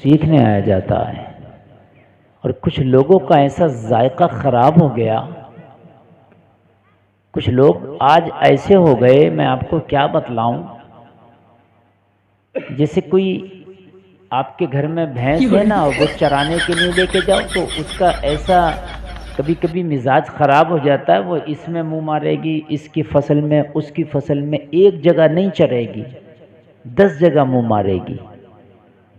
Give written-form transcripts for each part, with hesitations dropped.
सीखने आया जाता है। और कुछ लोगों का ऐसा जायका खराब हो गया, कुछ लोग आज ऐसे हो गए, मैं आपको क्या बतलाऊं। जैसे कोई आपके घर में भैंस है ना, वो चराने के लिए लेके जाओ तो उसका ऐसा कभी कभी मिजाज ख़राब हो जाता है, वो इसमें मुंह मारेगी, इसकी फसल में उसकी फसल में, एक जगह नहीं चरेगी, 10 जगह मुंह मारेगी।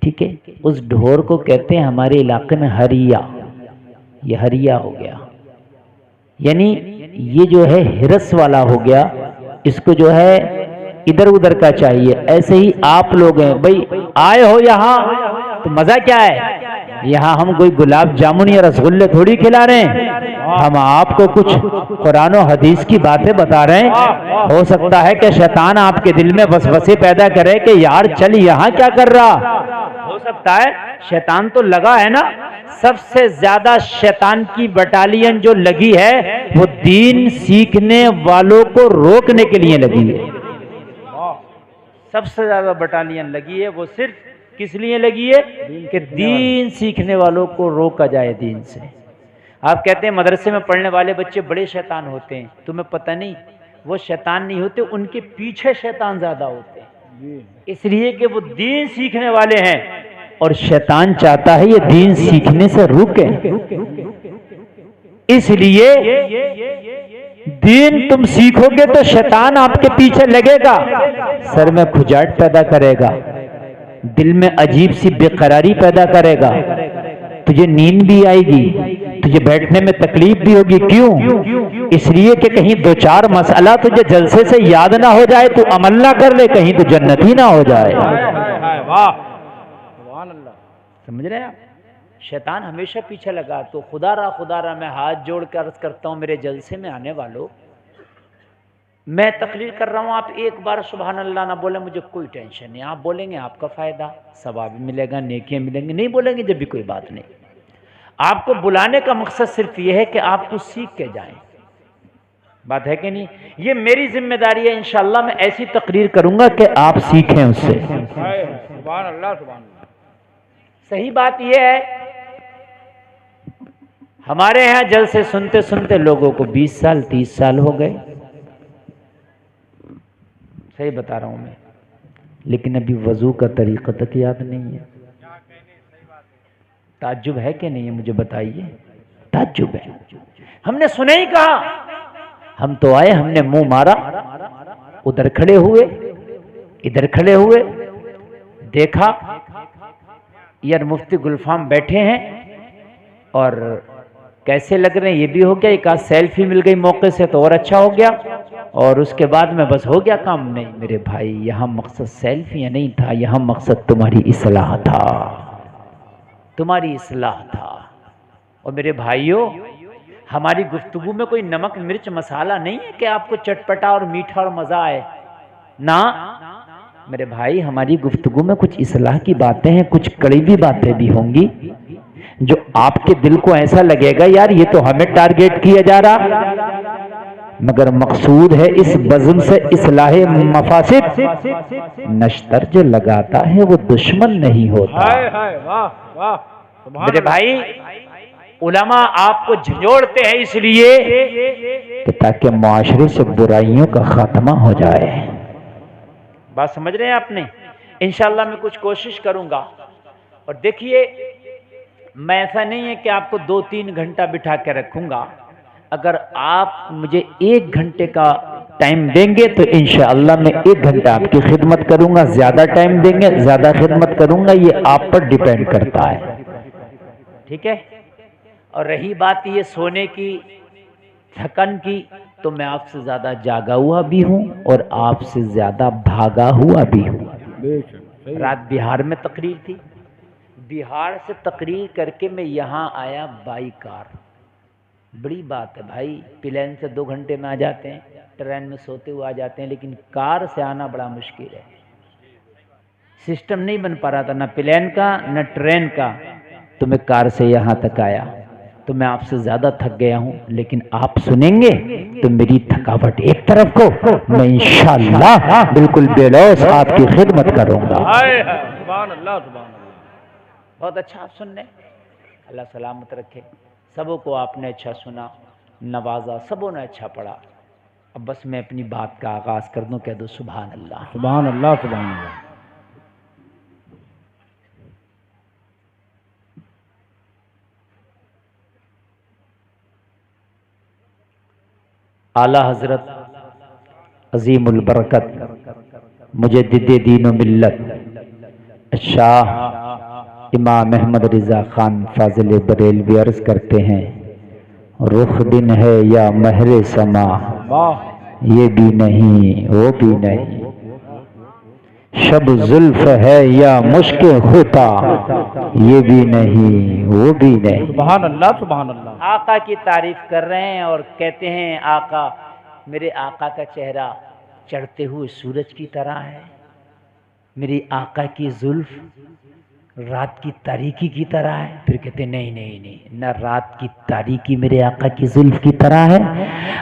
ठीक है, उस ढोर को कहते हैं हमारे इलाके में हरिया। ये हरिया हो गया, यानी ये जो है हिरस वाला हो गया, इसको जो है इधर उधर का चाहिए। ऐसे ही आप लोग हैं भाई, आए हो यहाँ तो मजा क्या है, यहाँ हम कोई गुलाब जामुन या रसगुल्ले थोड़ी खिला रहे हैं, हम आपको कुछ कुरान और हदीस की बातें बता रहे हैं। हो सकता है कि शैतान आपके दिल में वसवसे पैदा करे कि यार चल यहाँ क्या कर रहा। हो सकता है, शैतान तो लगा है ना, सबसे ज्यादा शैतान की बटालियन जो लगी है वो दीन सीखने वालों को रोकने के लिए लगी है। सबसे ज्यादा बटालियन लगी है, वो सिर्फ किस लिए लगी है कि दीन सीखने वालों को रोका जाए दीन से। आप कहते हैं मदरसे में पढ़ने वाले बच्चे बड़े शैतान होते हैं, तुम्हें पता नहीं, वो शैतान नहीं होते, उनके पीछे शैतान ज्यादा होते हैं, इसलिए कि वो दीन सीखने वाले हैं और शैतान चाहता है ये दीन सीखने से रुके। इसलिए दीन तुम सीखोगे तो शैतान आपके पीछे लगेगा, सर में खुजाट पैदा करेगा, दिल में अजीब सी बेकरारी पैदा करेगा, तुझे नींद भी आएगी, तुझे बैठने में तकलीफ भी होगी। क्यों? इसलिए कि कहीं दो चार मसला तुझे जलसे से याद ना हो जाए, तू अमल ना कर ले, कहीं तो जन्नत ही ना हो जाए। समझ रहे हैं आप? शैतान हमेशा पीछे लगा। तो खुदा रहा मैं हाथ जोड़ कर अर्ज करता हूँ मेरे जलसे में आने वालों, मैं तकरीर कर रहा हूँ, आप एक बार सुभान अल्लाह ना बोले मुझे कोई टेंशन नहीं, आप बोलेंगे आपका फ़ायदा, सवाब भी मिलेगा, नेकियां मिलेंगी, नहीं बोलेंगे जब भी कोई बात नहीं। आपको बुलाने का मकसद सिर्फ ये है कि आप कुछ सीख के जाएं, बात है कि नहीं? ये मेरी जिम्मेदारी है, इंशाअल्लाह मैं ऐसी तकरीर करूंगा कि आप सीखें उससे। सुभान अल्लाह, सुभान अल्लाह। सही बात यह है, हमारे यहाँ जलसे सुनते सुनते लोगों को 20 साल 30 साल हो गए, सही बता रहा हूं मैं, लेकिन अभी वजू का तरीका तक याद नहीं है। ताज्जुब है कि नहीं है, मुझे बताइए। ताज्जुब है, हमने सुना ही कहा, हम तो आए, हमने मुंह मारा, उधर खड़े हुए, इधर खड़े हुए, देखा यार मुफ्ती गुलफाम बैठे हैं और कैसे लग रहे हैं, ये भी हो गया, एक आध सेल्फी मिल गई मौके से तो और अच्छा हो गया, और उसके बाद में बस हो गया काम। नहीं मेरे भाई, यहाँ मकसद सेल्फी नहीं था, यहाँ मकसद तुम्हारी इस्लाह था, तुम्हारी इस्लाह था। और मेरे भाइयों, हमारी गुफ्तगू में कोई नमक मिर्च मसाला नहीं है कि आपको चटपटा और मीठा और मजा आए ना। मेरे भाई, हमारी गुफ्तगू में कुछ इस्लाह की बातें हैं, कुछ कड़वी बातें भी होंगी जो आपके दिल को ऐसा लगेगा यार ये तो हमें टारगेट किया जा रहा, मगर मकसूद है इस बज़्म से इस्लाहे मफासिद। नश्तर जो लगाता है वो दुश्मन नहीं होता। मेरे भाई, उलमा आपको झंझोड़ते हैं इसलिए कि ताकि मुआशरे से बुराइयों का खात्मा हो जाए। बात समझ रहे हैं आपने? इंशाअल्लाह मैं कुछ कोशिश करूंगा। और देखिए, मैं ऐसा नहीं है कि आपको 2-3 घंटा बिठा के रखूंगा, अगर आप मुझे 1 घंटे का टाइम देंगे तो इंशाअल्लाह मैं 1 घंटा आपकी खिदमत करूंगा, ज्यादा टाइम देंगे ज्यादा खिदमत करूंगा, ये आप पर डिपेंड करता है, ठीक है? और रही बात ये सोने की, थकन की, तो मैं आपसे ज्यादा जागा हुआ भी हूं और आपसे ज्यादा भागा हुआ भी हूं। रात बिहार में तकरीर थी, बिहार से तकरीर करके मैं यहाँ आया बाई कार। बड़ी बात है भाई, प्लेन से 2 घंटे में आ जाते हैं, ट्रेन में सोते हुए आ जाते हैं, लेकिन कार से आना बड़ा मुश्किल है। सिस्टम नहीं बन पा रहा था, ना प्लेन का ना ट्रेन का, तो मैं कार से यहाँ तक आया। तो मैं आपसे ज्यादा थक गया हूँ, लेकिन आप सुनेंगे तो मेरी थकावट एक तरफ को, मैं इंशाअल्लाह बिल्कुल बेलौस आपकी खिदमत करूंगा। बहुत अच्छा आप सुन रहे, अल्लाह सलामत रखे। सबों को आपने अच्छा सुना, नवाजा, सबों ने अच्छा पढ़ा। अब बस मैं अपनी बात का आगाज़ कर दूं, कह दो सुभान अल्लाह, सुभान अल्लाह, सुभान अल्लाह। आला हजरत अजीमुल बरकत मुजद्दिद दीन व मिल्लत शाह इमाम अहमद रिज़ा खान फाजिल बरेलवी अर्ज़ करते हैं, रुख दिन है या महरे समा, ये भी नहीं वो भी नहीं, शब जुल्फ है या मुश्किल खुता, ये भी नहीं वो भी नहीं। सुभान अल्लाह, सुभान अल्लाह। आका की तारीफ कर रहे हैं और कहते हैं आका, मेरे आका का चेहरा चढ़ते हुए सूरज की तरह है, मेरी आका की जुल्फ रात की तारीकी की तरह है। फिर कहते नहीं नहीं नहीं, न रात की तारीकी मेरे आका की जुल्फ की तरह है,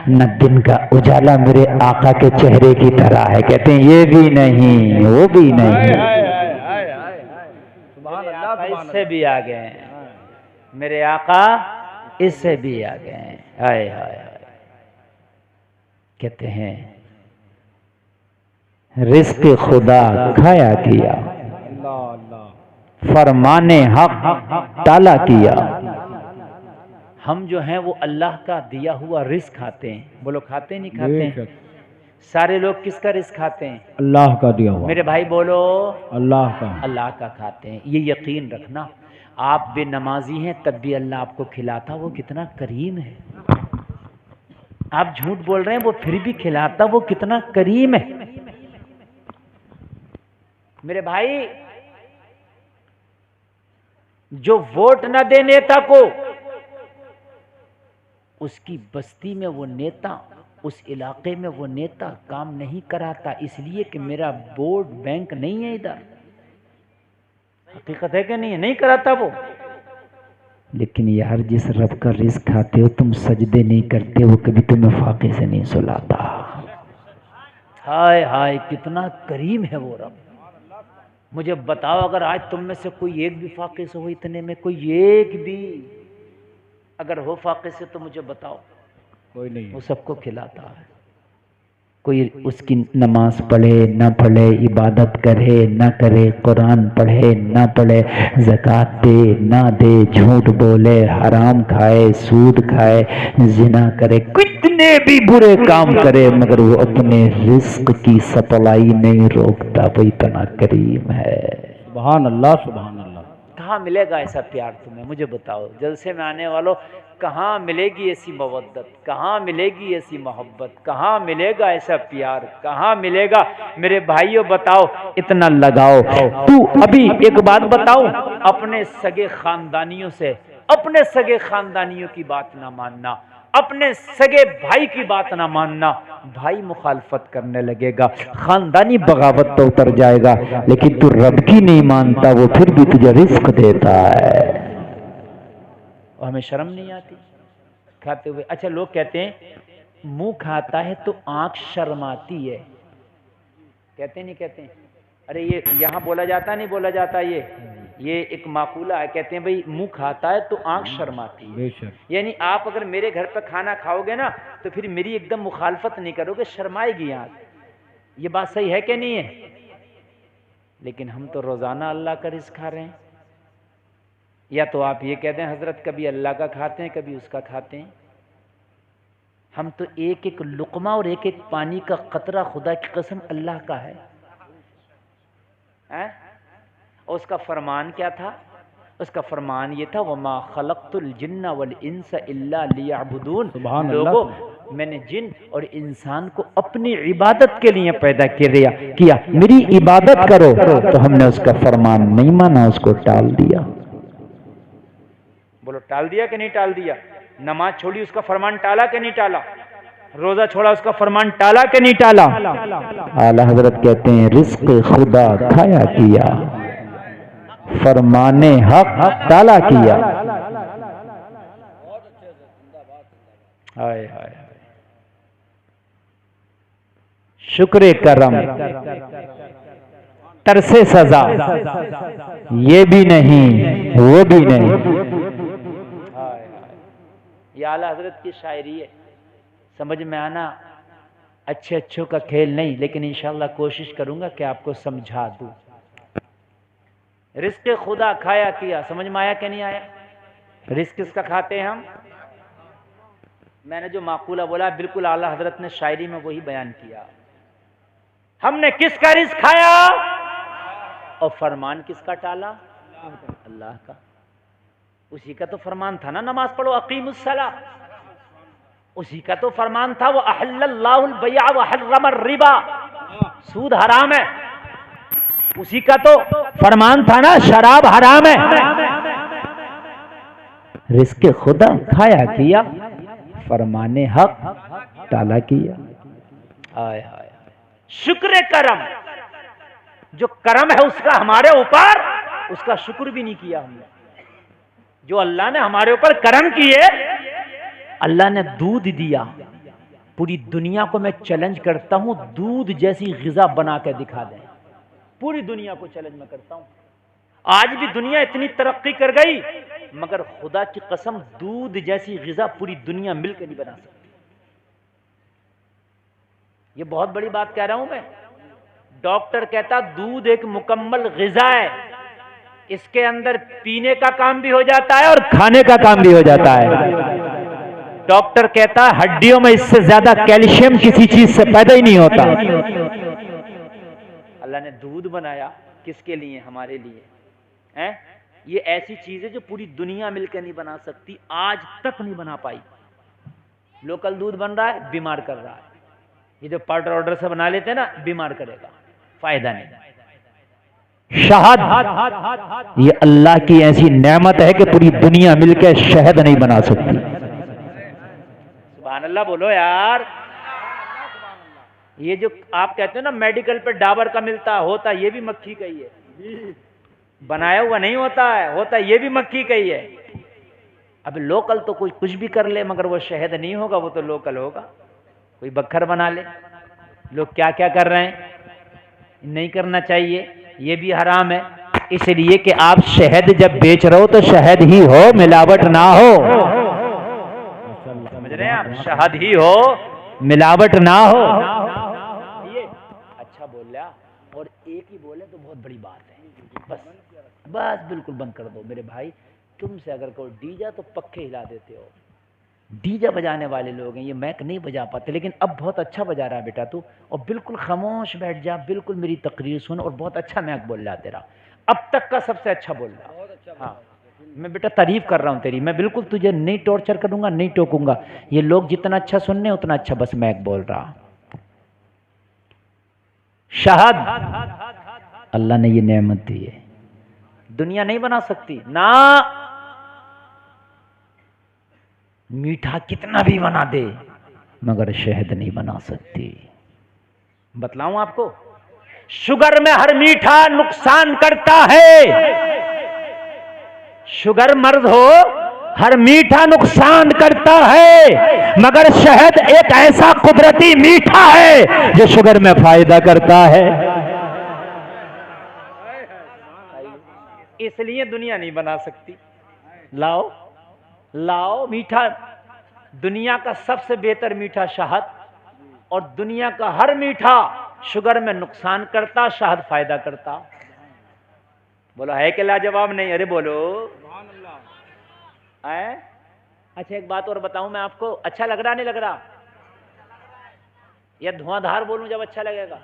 न दिन का उजाला मेरे आका के चेहरे की तरह है। कहते हैं ये भी नहीं वो भी नहीं, इससे भी आ गए हैं मेरे आका, इससे भी आ गए हैं। हाय हाय हाय। कहते हैं रिज़्क़ खुदा खाया किया, फरमाने हक ताला किया। हम जो हैं वो अल्लाह का दिया हुआ रिज़्क़ खाते हैं। बोलो खाते नहीं खाते हैं? सारे लोग किसका रिज़्क़ खाते हैं? अल्लाह का दिया हुआ। मेरे भाई बोलो अल्लाह का। अल्लाह का खाते हैं। ये यकीन रखना, आप बेनमाजी हैं तब भी अल्लाह आपको खिलाता, वो कितना करीम है। आप झूठ बोल रहे हैं, वो फिर भी खिलाता, वो कितना करीम है। मेरे भाई, जो वोट न दे नेता को, उसकी बस्ती में वो नेता, उस इलाके में वो नेता काम नहीं कराता, इसलिए कि मेरा वोट बैंक नहीं है इधर। हकीकत है कि नहीं है? नहीं कराता वो। लेकिन यार जिस रब का रिज़्क़ खाते हो तुम, सजदे नहीं करते, वो कभी तुम्हें फाके से नहीं सुलाता। हाय हाय, कितना करीम है वो रब। मुझे बताओ, अगर आज तुम में से कोई एक भी फाके से हो, इतने में कोई एक भी अगर हो फाके से, तो मुझे बताओ। कोई नहीं, वो सबको खिलाता है। कोई उसकी नमाज पढ़े न पढ़े, इबादत करे न करे, कुरान पढ़े न पढ़े, ज़कात दे न दे, झूठ बोले, हराम खाए, सूद खाए, जिना करे, कितने भी बुरे काम करे, मगर वो अपने रिज़्क़ की सप्लाई नहीं रोकता। वो इतना करीम है। सुभान अल्लाह, सुभान अल्लाह। कहाँ मिलेगा ऐसा प्यार तुम्हें? मुझे बताओ, जलसे में आने वालों, कहाँ मिलेगी ऐसी मवद्दत, कहाँ मिलेगी ऐसी मोहब्बत, कहाँ मिलेगा ऐसा प्यार, कहाँ मिलेगा? मेरे भाइयों बताओ, इतना लगाओ। तू अभी एक बात बताओ, अपने सगे खानदानियों से, अपने सगे खानदानियों की बात ना मानना, अपने सगे भाई की बात ना मानना, भाई मुखालफत करने लगेगा, खानदानी बगावत तो उतर जाएगा, लेकिन तू रब की नहीं मानता, वो फिर भी तुझे रिज़्क़ देता है। और हमें शर्म नहीं आती खाते हुए? अच्छा, लोग कहते हैं मुंह खाता है तो आंख शर्माती है, कहते नहीं कहते हैं? अरे ये यहाँ बोला जाता नहीं बोला जाता, ये एक माकूला है। कहते हैं भाई मुंह खाता है तो आंख शर्माती है, यानी आप अगर मेरे घर पर खाना खाओगे ना, तो फिर मेरी एकदम मुखालफत नहीं करोगे, शर्माएगी आंख। ये बात सही है कि नहीं है? लेकिन हम तो रोजाना अल्लाह का रिज़्क़ खा रहे हैं। या तो आप ये कहते हैं हजरत कभी अल्लाह का खाते हैं, कभी उसका खाते हैं। हम तो एक एक लुक़मा और एक एक पानी का कतरा खुदा की कसम अल्लाह का है। और उसका फरमान क्या था? उसका फरमान ये था, वमा खलक़तुल जिन्ना वल इंसा इल्ला लियअबुदून। लोगों, मैंने जिन और इंसान को अपनी इबादत के लिए पैदा किया, मेरी इबादत करो। तो हमने उसका फरमान नहीं माना, उसको टाल दिया। बोलो टाल दिया कि नहीं टाल दिया? नमाज छोड़ी, उसका फरमान टाला कि नहीं टाला? रोजा छोड़ा, उसका फरमान टाला कि नहीं टाला? आला हजरत कहते हैं रिज़्क़ खुदा खाया किया, फरमाने हक ताला किया। हाय हाय, शुक्र करम तरसे सजा, ये भी नहीं वो भी नहीं। ये आला हजरत की शायरी है, समझ में आना। अच्छे अच्छों का खेल नहीं, लेकिन इंशाल्लाह कोशिश करूंगा कि आपको समझा दूं। रिस्क खुदा खाया किया, समझ में आया कि नहीं आया? रिस्क किसका खाते हैं हम? मैंने जो माकूला बोला बिल्कुल आला हजरत ने शायरी में वही बयान किया। हमने किसका रिस्क खाया और फरमान किसका टाला? अल्लाह का। उसी का तो फरमान था ना, नमाज पढ़ो, अकीमुस्सला। उसी का तो फरमान था, वो अहल्लल्लाहुल बैअ व हर्रमर रिबा, सूद हराम है। उसी का तो फरमान था ना, शराब हराम है। रिस्क खुदा खाया किया, फरमाने हक टाला किया। हाय हाय, शुक्र करम, जो करम है उसका हमारे ऊपर, उसका शुक्र भी नहीं किया हमने। जो अल्लाह ने हमारे ऊपर करम किए, अल्लाह ने दूध दिया। पूरी दुनिया को मैं चैलेंज करता हूं, दूध जैसी ग़िज़ा बना के दिखा दें। पूरी दुनिया को चैलेंज मैं करता हूं। आज भी दुनिया इतनी तरक्की कर गई, मगर खुदा की कसम दूध जैसी ग़िज़ा पूरी दुनिया मिलकर नहीं बना सकती। ये बहुत बड़ी बात कह रहा हूं मैं। डॉक्टर कहता दूध एक मुकम्मल ग़िज़ा है, इसके अंदर पीने का काम भी हो जाता है और खाने का काम भी हो जाता है। डॉक्टर कहता है हड्डियों में इससे ज्यादा कैल्शियम किसी चीज से पैदा ही नहीं होता। अल्लाह ने दूध बनाया किसके लिए? हमारे लिए है। ये ऐसी चीज है जो पूरी दुनिया मिलकर नहीं बना सकती, आज तक नहीं बना पाई। लोकल दूध बन रहा है, बीमार कर रहा है। ये जो पाउडर ऑर्डर से बना लेते हैं ना, बीमार करेगा, फायदा नहीं। शहद, ये अल्लाह की ऐसी नेमत है कि पूरी दुनिया मिलकर शहद नहीं बना सकती। सुभान अल्लाह बोलो यार। ये जो आप कहते हो ना मेडिकल पे डाबर का मिलता होता, ये भी मक्खी का ही है, बनाया हुआ नहीं होता है, होता ये भी मक्खी का ही है। अब लोकल तो कोई कुछ भी कर ले, मगर वो शहद नहीं होगा, वो तो लोकल होगा। कोई बखर बना ले। लोग क्या क्या कर रहे हैं, नहीं करना चाहिए, ये भी हराम है। इसलिए कि आप शहद जब बेच रहे हो तो शहद ही हो, मिलावट ना हो। समझ रहे हैं आप? शहद ही हो, मिलावट ना हो। ये अच्छा बोल लिया, और एक ही बोले तो बहुत बड़ी बात है। बस बस बिल्कुल बंद कर दो मेरे भाई। तुमसे अगर कोई डीजा तो पक्के हिला देते हो। डीजा बजाने वाले लोग हैं, ये मैक नहीं बजा पाते, लेकिन अब बहुत अच्छा बजा रहा है बेटा तू, और बिल्कुल खामोश बैठ जा, बिल्कुल मेरी तकरीर सुन, और बहुत अच्छा मैक बोल रहा तेरा, अब तक का सबसे अच्छा बोल रहा। हाँ, मैं बेटा तारीफ कर रहा हूँ तेरी, मैं बिल्कुल तुझे नहीं टॉर्चर करूंगा, नहीं टोकूंगा। ये लोग जितना अच्छा सुनने उतना अच्छा बस मैक बोल रहा। शहद अल्लाह ने ये नेमत दी है, दुनिया नहीं बना सकती ना। मीठा कितना भी बना दे, मगर शहद नहीं बना सकती। बतलाऊं आपको, शुगर में हर मीठा नुकसान करता है। शुगर मर्ज हो, हर मीठा नुकसान करता है, मगर शहद एक ऐसा कुदरती मीठा है जो शुगर में फायदा करता है। इसलिए दुनिया नहीं बना सकती। लाओ लाओ मीठा, दुनिया का सबसे बेहतर मीठा शहद, और दुनिया का हर मीठा शुगर में नुकसान करता, शहद फायदा करता। बोलो है कि लाजवाब नहीं? अरे बोलो है। अच्छा एक बात और बताऊं मैं आपको, अच्छा लग रहा नहीं लग रहा? या धुआंधार बोलूं जब अच्छा लगेगा?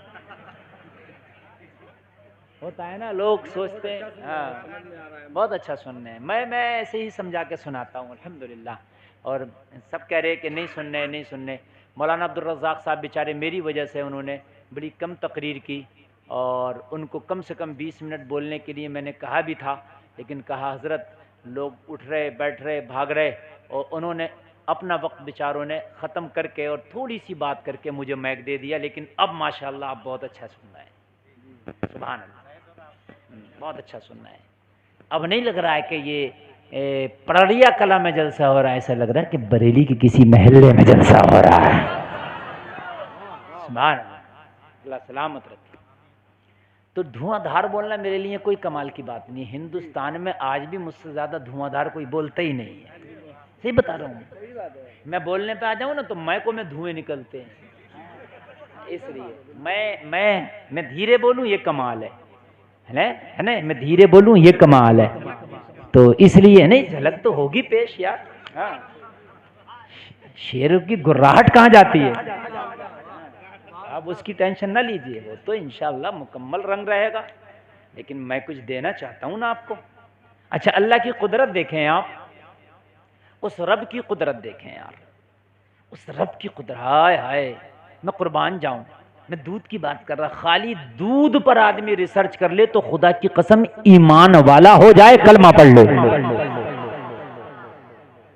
होता है ना, लोग सोचते हैं हाँ बहुत अच्छा सुनने हैं। मैं ऐसे ही समझा के सुनाता हूँ अल्हम्दुलिल्लाह, और सब कह रहे कि नहीं सुनने नहीं सुनने। मौलाना अब्दुल रज़्ज़ाक़ साहब बेचारे मेरी वजह से उन्होंने बड़ी कम तकरीर की, और उनको कम से कम 20 मिनट बोलने के लिए मैंने कहा भी था, लेकिन कहा हज़रत लोग उठ रहे बैठ रहे भाग रहे, और उन्होंने अपना वक्त बेचारों ने ख़त्म करके और थोड़ी सी बात करके मुझे मैक दे दिया। लेकिन अब माशाल्लाह आप बहुत अच्छा सुन रहे हैं, सुभान अल्लाह, बहुत अच्छा सुनना है। अब नहीं लग रहा है कि ये पड़रिया कला में जलसा हो रहा है, ऐसा लग रहा है कि बरेली के किसी महल्ले में जलसा हो रहा है। सुभान अल्लाह, अल्लाह सलामत रखे। तो धुआंधार बोलना मेरे लिए कोई कमाल की बात नहीं। हिंदुस्तान में आज भी मुझसे ज्यादा धुआंधार कोई बोलता ही नहीं है, सही बता रहा हूँ। मैं बोलने पे आ जाऊं ना तो मैको में धुएं निकलते हैं, इसलिए मैं धीरे बोलूं ये कमाल है ना, मैं धीरे बोलूं ये कमाल है। तो इसलिए नहीं, झलक तो होगी पेश यार। हाँ, शेरों की गुर्राहट कहाँ जाती है, आप उसकी टेंशन ना लीजिए, वो तो इंशाअल्लाह मुकम्मल रंग रहेगा। लेकिन मैं कुछ देना चाहता हूं ना आपको। अच्छा, अल्लाह की कुदरत देखें आप, उस रब की कुदरत देखें यार, उस रब की कुदरत। हाय हाय, मैं कुर्बान जाऊं, मैं दूध की बात कर रहा। खाली दूध पर आदमी रिसर्च कर ले तो खुदा की कसम ईमान वाला हो जाए, कलमा पढ़ लो।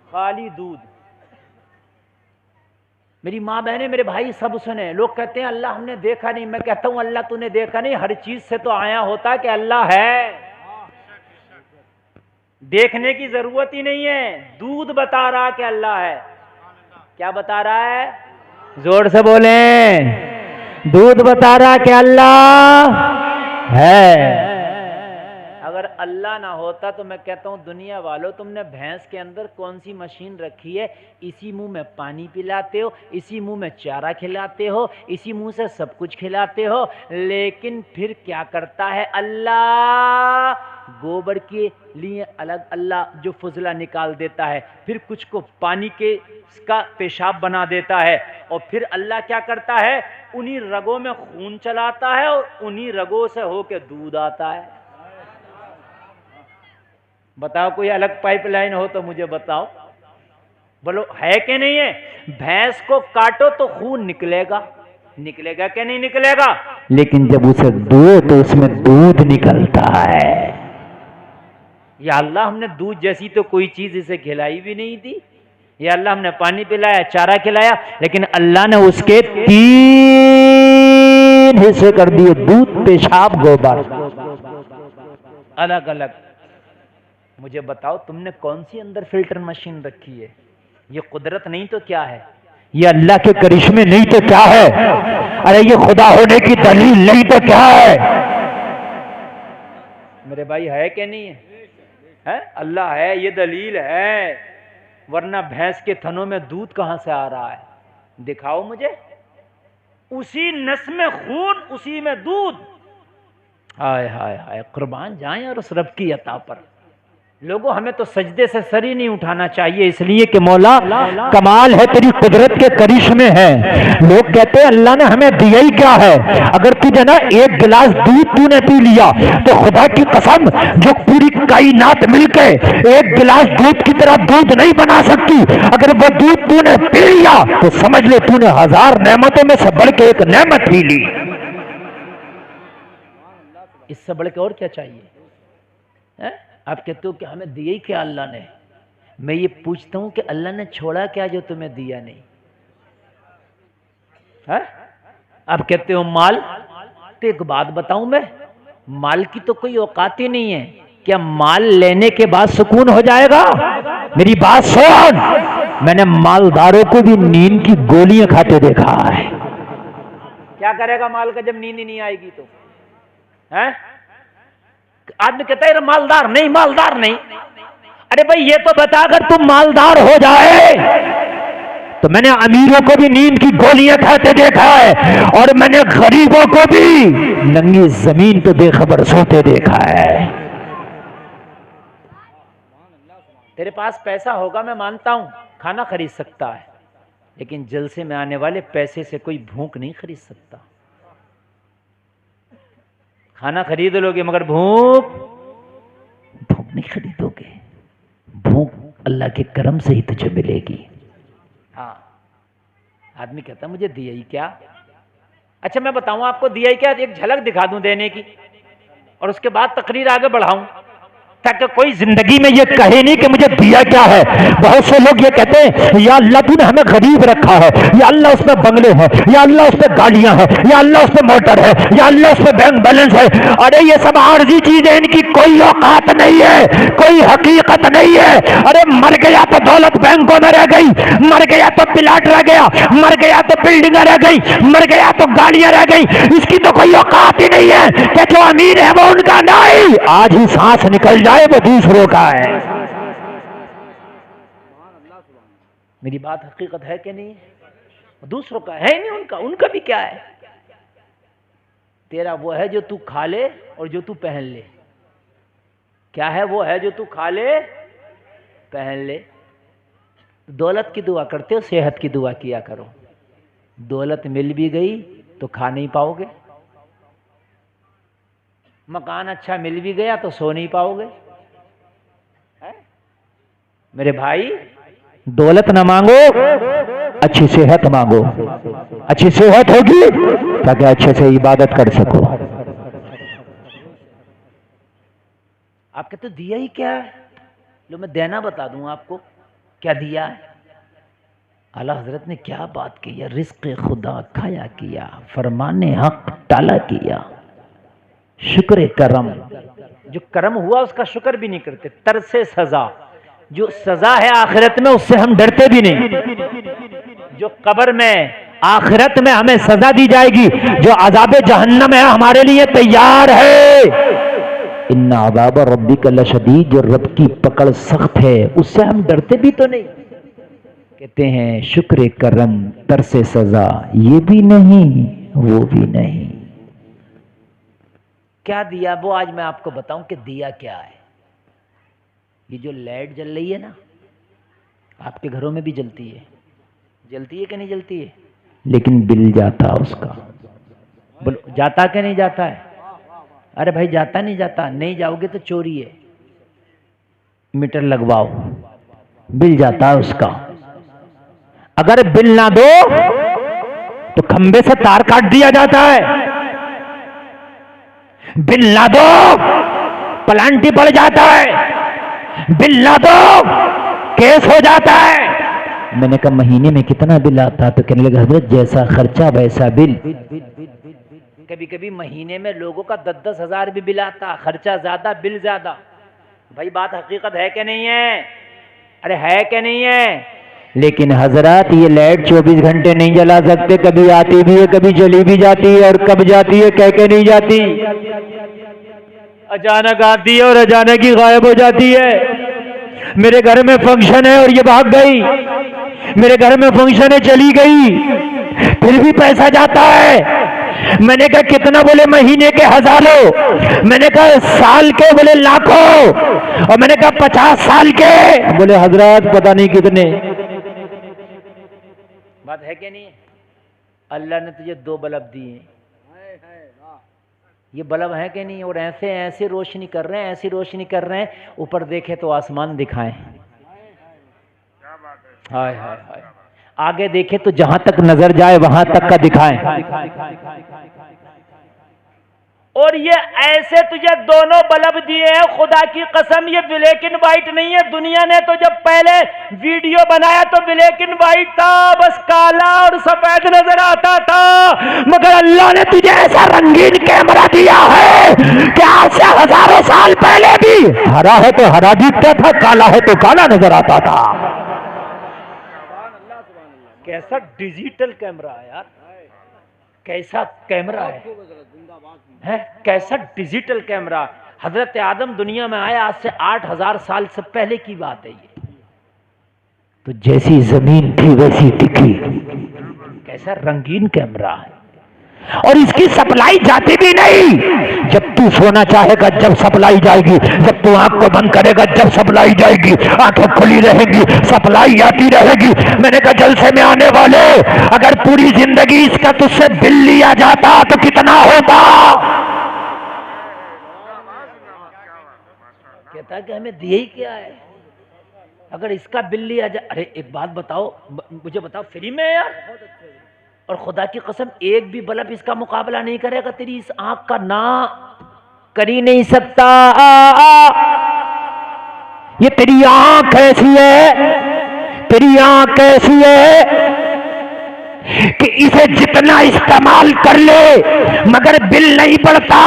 खाली दूध। मेरी माँ बहनें, मेरे भाई सब सुने। लोग कहते हैं अल्लाह हमने देखा नहीं, मैं कहता हूं अल्लाह तूने देखा नहीं, हर चीज से तो आया होता कि अल्लाह है। देखने की जरूरत ही नहीं है, दूध बता रहा कि अल्लाह है। क्या बता रहा है, जोर से बोले, दूध बता रहा कि अल्लाह है। अगर अल्लाह ना होता तो मैं कहता हूं दुनिया वालों, तुमने भैंस के अंदर कौन सी मशीन रखी है, इसी मुंह में पानी पिलाते हो, इसी मुंह में चारा खिलाते हो, इसी मुंह से सब कुछ खिलाते हो, लेकिन फिर क्या करता है अल्लाह, गोबर के लिए अलग अल्लाह जो फुजला निकाल देता है, फिर कुछ को पानी के का पेशाब बना देता है, और फिर अल्लाह क्या करता है, उन्हीं रगों में खून चलाता है और उन्हीं रगों से होके दूध आता है। बताओ, कोई अलग पाइपलाइन हो तो मुझे बताओ, बोलो है कि नहीं है। भैंस को काटो तो खून निकलेगा, निकलेगा कि नहीं निकलेगा, लेकिन जब उसे दो तो उसमें दूध निकलता है। या अल्लाह, हमने दूध जैसी तो कोई चीज इसे खिलाई भी नहीं थी। या अल्लाह, हमने पानी पिलाया, चारा खिलाया, लेकिन अल्लाह ने उसके 3 हिस्से कर दिए, दूध, पेशाब, गोबर, अलग अलग। मुझे बताओ तुमने कौन सी अंदर फिल्टर मशीन रखी है। ये कुदरत नहीं तो क्या है, ये अल्लाह के करिश्मे नहीं तो क्या है, अरे ये खुदा होने की दलील नहीं तो क्या है। मेरे भाई है कि नहीं है, अल्लाह है, ये दलील है, वरना भैंस के थनों में दूध कहां से आ रहा है, दिखाओ मुझे। उसी नस में खून, उसी में दूध। हाय हाय हाय, कुर्बान जाएं और उस रब की अता पर। लोगों, हमें तो सजदे से सर ही नहीं उठाना चाहिए, इसलिए कि मौला कमाल है तेरी कुदरत के करिश्मे हैं। लोग कहते हैं अल्लाह ने हमें दिया ही क्या है। अगर तुझे ना एक गिलास दूध तूने पी लिया तो खुदा की कसम जो पूरी कायनात मिलके एक गिलास दूध की तरह दूध नहीं बना सकती। अगर वो दूध तूने पी लिया तो समझ ले तूने 1000 नेमतों में से बढ़ के एक नेमत पी ली। इससे बढ़ के और क्या चाहिए है? आप कहते हो कि हमें दिया ही क्या अल्लाह ने। मैं ये पूछता हूं कि अल्लाह ने छोड़ा क्या जो तुम्हें दिया नहीं है? आप कहते हो माल, तो एक बात बताऊं मैं, माल की तो कोई औकात ही नहीं है। क्या माल लेने के बाद सुकून हो जाएगा? मेरी बात सुन, मैंने मालदारों को भी नींद की गोलियां खाते देखा है। क्या करेगा माल का जब नींद ही नहीं आएगी तो है? आदमी कहता है मालदार नहीं, मालदार नहीं। अरे भाई ये तो बता, अगर तुम मालदार हो जाए तो मैंने अमीरों को भी नींद की गोलियां खाते देखा है और मैंने गरीबों को भी नंगी जमीन पे बेखबर सोते देखा है। तेरे पास पैसा होगा मैं मानता हूं, खाना खरीद सकता है, लेकिन जलसे में आने वाले पैसे से कोई भूख नहीं खरीद सकता। खाना खरीद लोगे मगर भूख नहीं खरीदोगे। भूख अल्लाह के करम से ही तुझे मिलेगी। हाँ, आदमी कहता मुझे दिया ही क्या। अच्छा मैं बताऊं आपको दिया ही क्या, एक झलक दिखा दूं देने की और उसके बाद तकरीर आगे बढ़ाऊं। ताकि कोई जिंदगी में ये कहे नहीं कि मुझे दिया क्या है। बहुत से लोग ये कहते हैं या अल्लाह तूने हमें गरीब रखा है, या अल्लाह उसमें बंगले हैं, या अल्लाह उसमें गाड़ियां हैं, या अल्लाह उसमें मोटर है, या अल्लाह उसमें बैंक बैलेंस है। अरे ये सब आर्जी चीजें, इनकी कोई औकात नहीं है, कोई हकीकत नहीं है। अरे मर गया तो दौलत बैंकों में रह गई, मर गया तो प्लाट रह गया, मर गया तो बिल्डिंग रह गई, मर गया तो गाड़ियां रह गई। इसकी तो कोई औकात ही नहीं है कि जो अमीर है वो उनका नहीं, आज ही सांस निकल जाए वो दूसरों का है। मेरी बात हकीकत है कि नहीं? दूसरों का है नहीं, उनका उनका भी क्या है? तेरा वो है जो तू खा ले और जो तू पहन ले। क्या है? वो है जो तू खा ले पहन ले। दौलत की दुआ करते हो, सेहत की दुआ किया करो। दौलत मिल भी गई तो खा नहीं पाओगे, मकान अच्छा मिल भी गया तो सो नहीं पाओगे। है? मेरे भाई, दौलत ना मांगो, अच्छी सेहत मांगो। अच्छी सेहत होगी ताकि अच्छे से इबादत कर सको। आप कहते दिया ही क्या है? लो मैं देना बता दूं आपको क्या दिया है। आला हजरत ने क्या बात की है। रिस्क खुदा खाया किया, फरमाने हक टाला किया, शुक्र करम। जो करम हुआ उसका शुक्र भी नहीं करते। तरसे सजा, जो सजा है आखिरत में उससे हम डरते भी नहीं। जो कब्र में आखिरत में हमें सजा दी जाएगी, जो अज़ाबे जहन्नम है हमारे लिए तैयार है। इन्ना अज़ाब रब्बिका लशदीद, जो रब की पकड़ सख्त है उससे हम डरते भी तो नहीं। कहते हैं शुक्र करम तरसे सजा, ये भी नहीं वो भी नहीं। क्या दिया वो आज मैं आपको बताऊं कि दिया क्या है। ये जो लाइट जल रही है ना, आपके घरों में भी जलती है, जलती है कि नहीं जलती है? लेकिन बिल जाता उसका। बोलो जाता कि नहीं जाता है? अरे भाई जाता नहीं जाता? नहीं जाओगे तो चोरी है। मीटर लगवाओ, बिल जाता है उसका। अगर बिल ना दो तो खंबे से तार काट दिया जाता है। बिल ना दो प्लांटी पड़ जाता है। बिल ना दो केस हो जाता है। मैंने कहा महीने में कितना बिल आता? तो कहने लगा हजरत जैसा खर्चा वैसा बिल। कभी कभी महीने में लोगों का 10-10 हजार भी बिल आता, खर्चा ज्यादा बिल ज्यादा। भाई बात हकीकत है कि नहीं है? अरे है कि नहीं है? लेकिन हजरत ये लाइट 24 घंटे नहीं जला सकते, कभी आती भी है कभी चली भी जाती है, और कब जाती है कह के नहीं जाती। अचानक आती है और अचानक ही गायब हो जाती है। मेरे घर में फंक्शन है और ये भाग गई, मेरे घर में फंक्शन है चली गई, फिर भी पैसा जाता है। मैंने कहा कितना? बोले महीने के हजारों। मैंने कहा साल के? बोले लाखों। और मैंने कहा 50 साल के? बोले हजरत पता नहीं कितने। बात है कि नहीं? अल्लाह ने तुझे 2 बल्ब दिए, ये बल्ब है कि नहीं? और ऐसे ऐसे रोशनी कर रहे हैं, ऐसी रोशनी कर रहे हैं, ऊपर देखे तो आसमान दिखाएं। हाय हाय हाय। आगे देखे तो जहां तक नजर जाए वहां तक का दिखाएं। और ये ऐसे तुझे दोनों बल्ब दिए हैं, खुदा की कसम ये ब्लैक एंड व्हाइट नहीं है। दुनिया ने तो जब पहले वीडियो बनाया तो ब्लैक एंड व्हाइट था, बस काला और सफेद नजर आता था। मगर अल्लाह ने तुझे ऐसा रंगीन कैमरा दिया है कि आज से हजारों साल पहले भी हरा है तो हरा दिखता था, काला है तो काला नजर आता था। कैसा डिजिटल कैमरा है यार, कैसा कैमरा है, कैसा डिजिटल कैमरा। हजरत आदम दुनिया में आया आज से 8000 साल से पहले की बात है ये। तो जैसी जमीन थी वैसी दिखी। कैसा रंगीन कैमरा है। और इसकी सप्लाई जाती भी नहीं। जब तू सोना चाहेगा जब सप्लाई जाएगी, जब तू आंख को बंद करेगा जब सप्लाई जाएगी, आंखें खुली रहेंगी सप्लाई आती रहेगी। मैंने कहा जलसे में आने वाले, अगर पूरी जिंदगी इसका तुझसे बिल लिया जाता तो कितना होता? कहता कि हमें दिए ही क्या है, अगर इसका बिल लिया जाए। अरे एक बात बताओ, मुझे बताओ फ्री में यार, और खुदा की कसम एक भी बल्ब इसका मुकाबला नहीं करेगा तेरी इस आंख का, ना कर ही नहीं सकता। ये तेरी आंख ऐसी है, तेरी आंख ऐसी है कि इसे जितना इस्तेमाल कर ले मगर बिल नहीं पड़ता।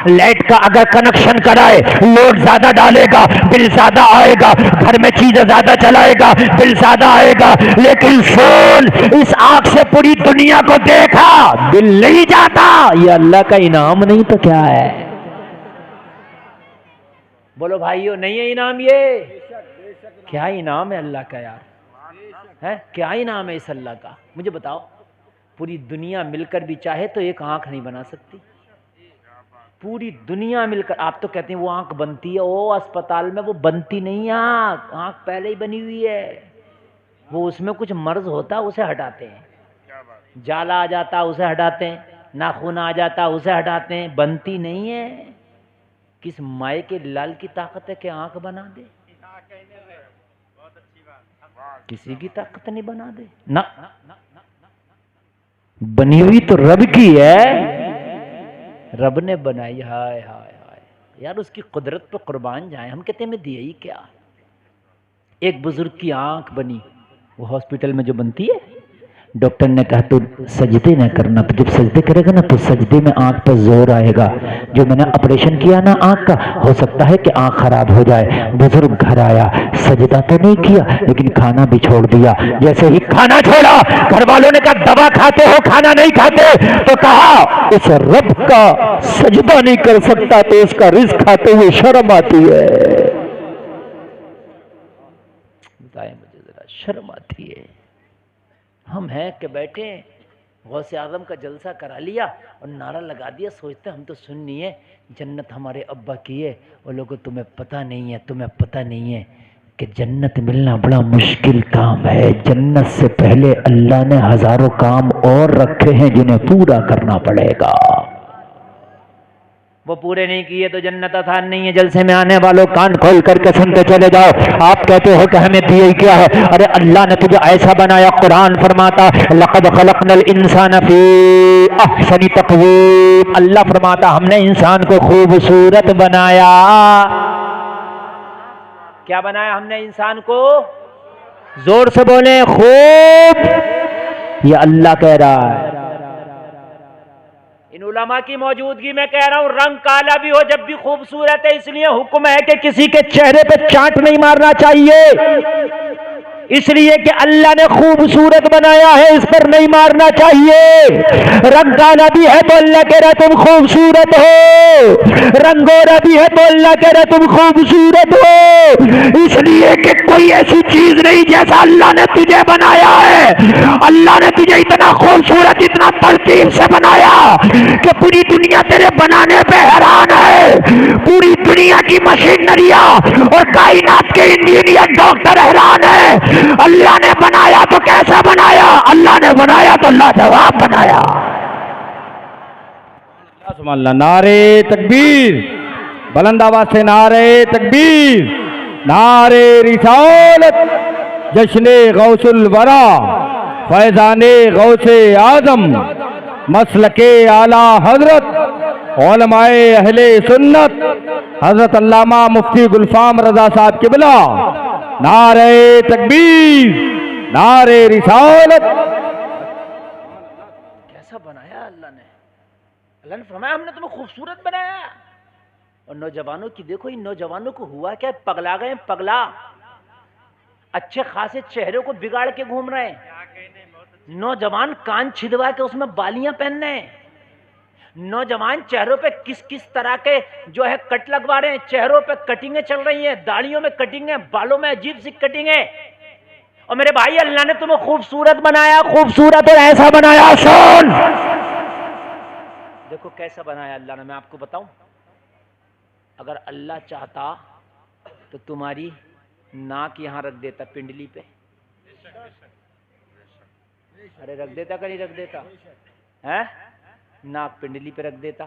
लाइट का अगर कनेक्शन कराए, लोड ज्यादा डालेगा, बिल ज्यादा आएगा, घर में चीजें ज्यादा चलाएगा, बिल ज्यादा आएगा। लेकिन फोन इस आंख से पूरी दुनिया को देखा, बिल नहीं जाता। ये अल्लाह का इनाम नहीं तो क्या है? बोलो भाइयों, नहीं है इनाम ये? क्या इनाम है अल्लाह का यार, है क्या इनाम है इस अल्लाह का? मुझे बताओ, पूरी दुनिया मिलकर भी चाहे तो एक आंख नहीं बना सकती। पूरी दुनिया मिलकर, आप तो कहते हैं वो आंख बनती है, ओ अस्पताल में वो बनती नहीं है आंख, आंख पहले ही बनी हुई है। वो उसमें कुछ मर्ज होता उसे हटाते हैं, जाला आ जाता उसे हटाते हैं, नाखून आ जाता उसे हटाते हैं, बनती नहीं है। किस माए के लाल की ताकत है कि आंख बना दे? किसी की ताकत नहीं बना दे ना, बनी हुई तो रब की है, रब ने बनाई। हाय हाय हाय यार, उसकी कुदरत पर कुर्बान जाए। हम कहते में दिए ही क्या। एक बुजुर्ग की आंख बनी, वो हॉस्पिटल में जो बनती है, डॉक्टर ने कहा तू सजदे न करना, तो जब सजदे करेगा ना तो सजदे में आंख पर जोर आएगा। जो मैंने ऑपरेशन किया ना आंख का, हो सकता है कि आंख खराब हो जाए। बुजुर्ग घर आया, सजदा तो नहीं किया लेकिन खाना भी छोड़ दिया। जैसे ही खाना छोड़ा, घर वालों ने कहा दवा खाते हो खाना नहीं खाते, तो कहा इस रब का सजदा नहीं कर सकता तो इसका रिज़्क खाते हुए शर्म आती है। बताए मुझे जरा, शर्म आती है। हम हैं कि बैठे गौसे आजम का जलसा करा लिया और नारा लगा दिया, सोचते हम तो सुन्नी है, जन्नत हमारे अब्बा की है। वो लोगों तुम्हें पता नहीं है, तुम्हें पता नहीं है कि जन्नत मिलना बड़ा मुश्किल काम है। जन्नत से पहले अल्लाह ने हजारों काम और रखे हैं जिन्हें पूरा करना पड़ेगा। वो पूरे नहीं किए तो जन्नत आसान नहीं है। जलसे में आने वालों कान खोल करके सुनते चले जाओ। आप कहते हो कि हमें दिए क्या है? अरे अल्लाह ने तुझे ऐसा बनाया, कुरान फरमाता लक़द खलक़नल इंसान फी अहसनि तक़वीम। अल्लाह फरमाता हमने इंसान को खूबसूरत बनाया। क्या बनाया हमने इंसान को? जोर से बोले, खूब। ये अल्लाह कह रहा है। इन उलमा की मौजूदगी में कह रहा हूं, रंग काला भी हो जब भी खूबसूरत है। इसलिए हुक्म है कि किसी के चेहरे पे चांट नहीं मारना चाहिए, इसलिए कि अल्लाह ने खूबसूरत बनाया है, इस पर नहीं मारना चाहिए। रंग काला भी है तो अल्लाह कह रहा तुम खूबसूरत हो, रंगोरा भी है तो अल्लाह कह रहा तुम खूबसूरत हो। इसलिए कि कोई ऐसी चीज नहीं जैसा अल्लाह ने तुझे बनाया है। अल्लाह ने तुझे इतना खूबसूरत, इतना तरतीब से बनाया कि पूरी दुनिया तेरे बनाने पे हैरान है। पूरी दुनिया की मशीनरियां और कायनात के इंजीनियर डॉक्टर हैरान है। अल्लाह ने बनाया तो कैसा बनाया? अल्लाह ने बनाया तो लाजवाब बनाया। नारे तकबीर, बुलंद आवाज से नारे तकबीर, नारे रिसालत, जश्ने गौसुल वरा, फैजाने गौसे आजम, मसलके आला हजरत, उलमाए अहले सुन्नत, हजरत अल्लामा मुफ्ती गुलफाम रजा साहब किबला। नारे तकबीर, नारे रिसालत। कैसा बनाया अल्लाह ने? अल्लाह ने फरमाया हमने तुम्हें खूबसूरत बनाया। और नौजवानों की देखो, इन नौजवानों को हुआ क्या? पगला गए, पगला। अच्छे खासे चेहरे को बिगाड़ के घूम रहे हैं। नौजवान कान छिदवा के उसमें बालियां पहन रहे हैं। नौजवान चेहरों पे किस किस तरह के जो है कट लगवा रहे हैं। चेहरों पे कटिंगें चल रही हैं, दाढ़ियों में कटिंग है, बालों में अजीब सी कटिंग है। और मेरे भाई, अल्लाह ने तुम्हें खूबसूरत बनाया, खूबसूरत और ऐसा बनाया। सुन, देखो कैसा बनाया अल्लाह ने, मैं आपको बताऊं। अगर अल्लाह चाहता तो तुम्हारी नाक यहां रख देता, पिंडली पे। अरे रख देता, कहीं रख देता है? नाक पिंडली पे रख देता।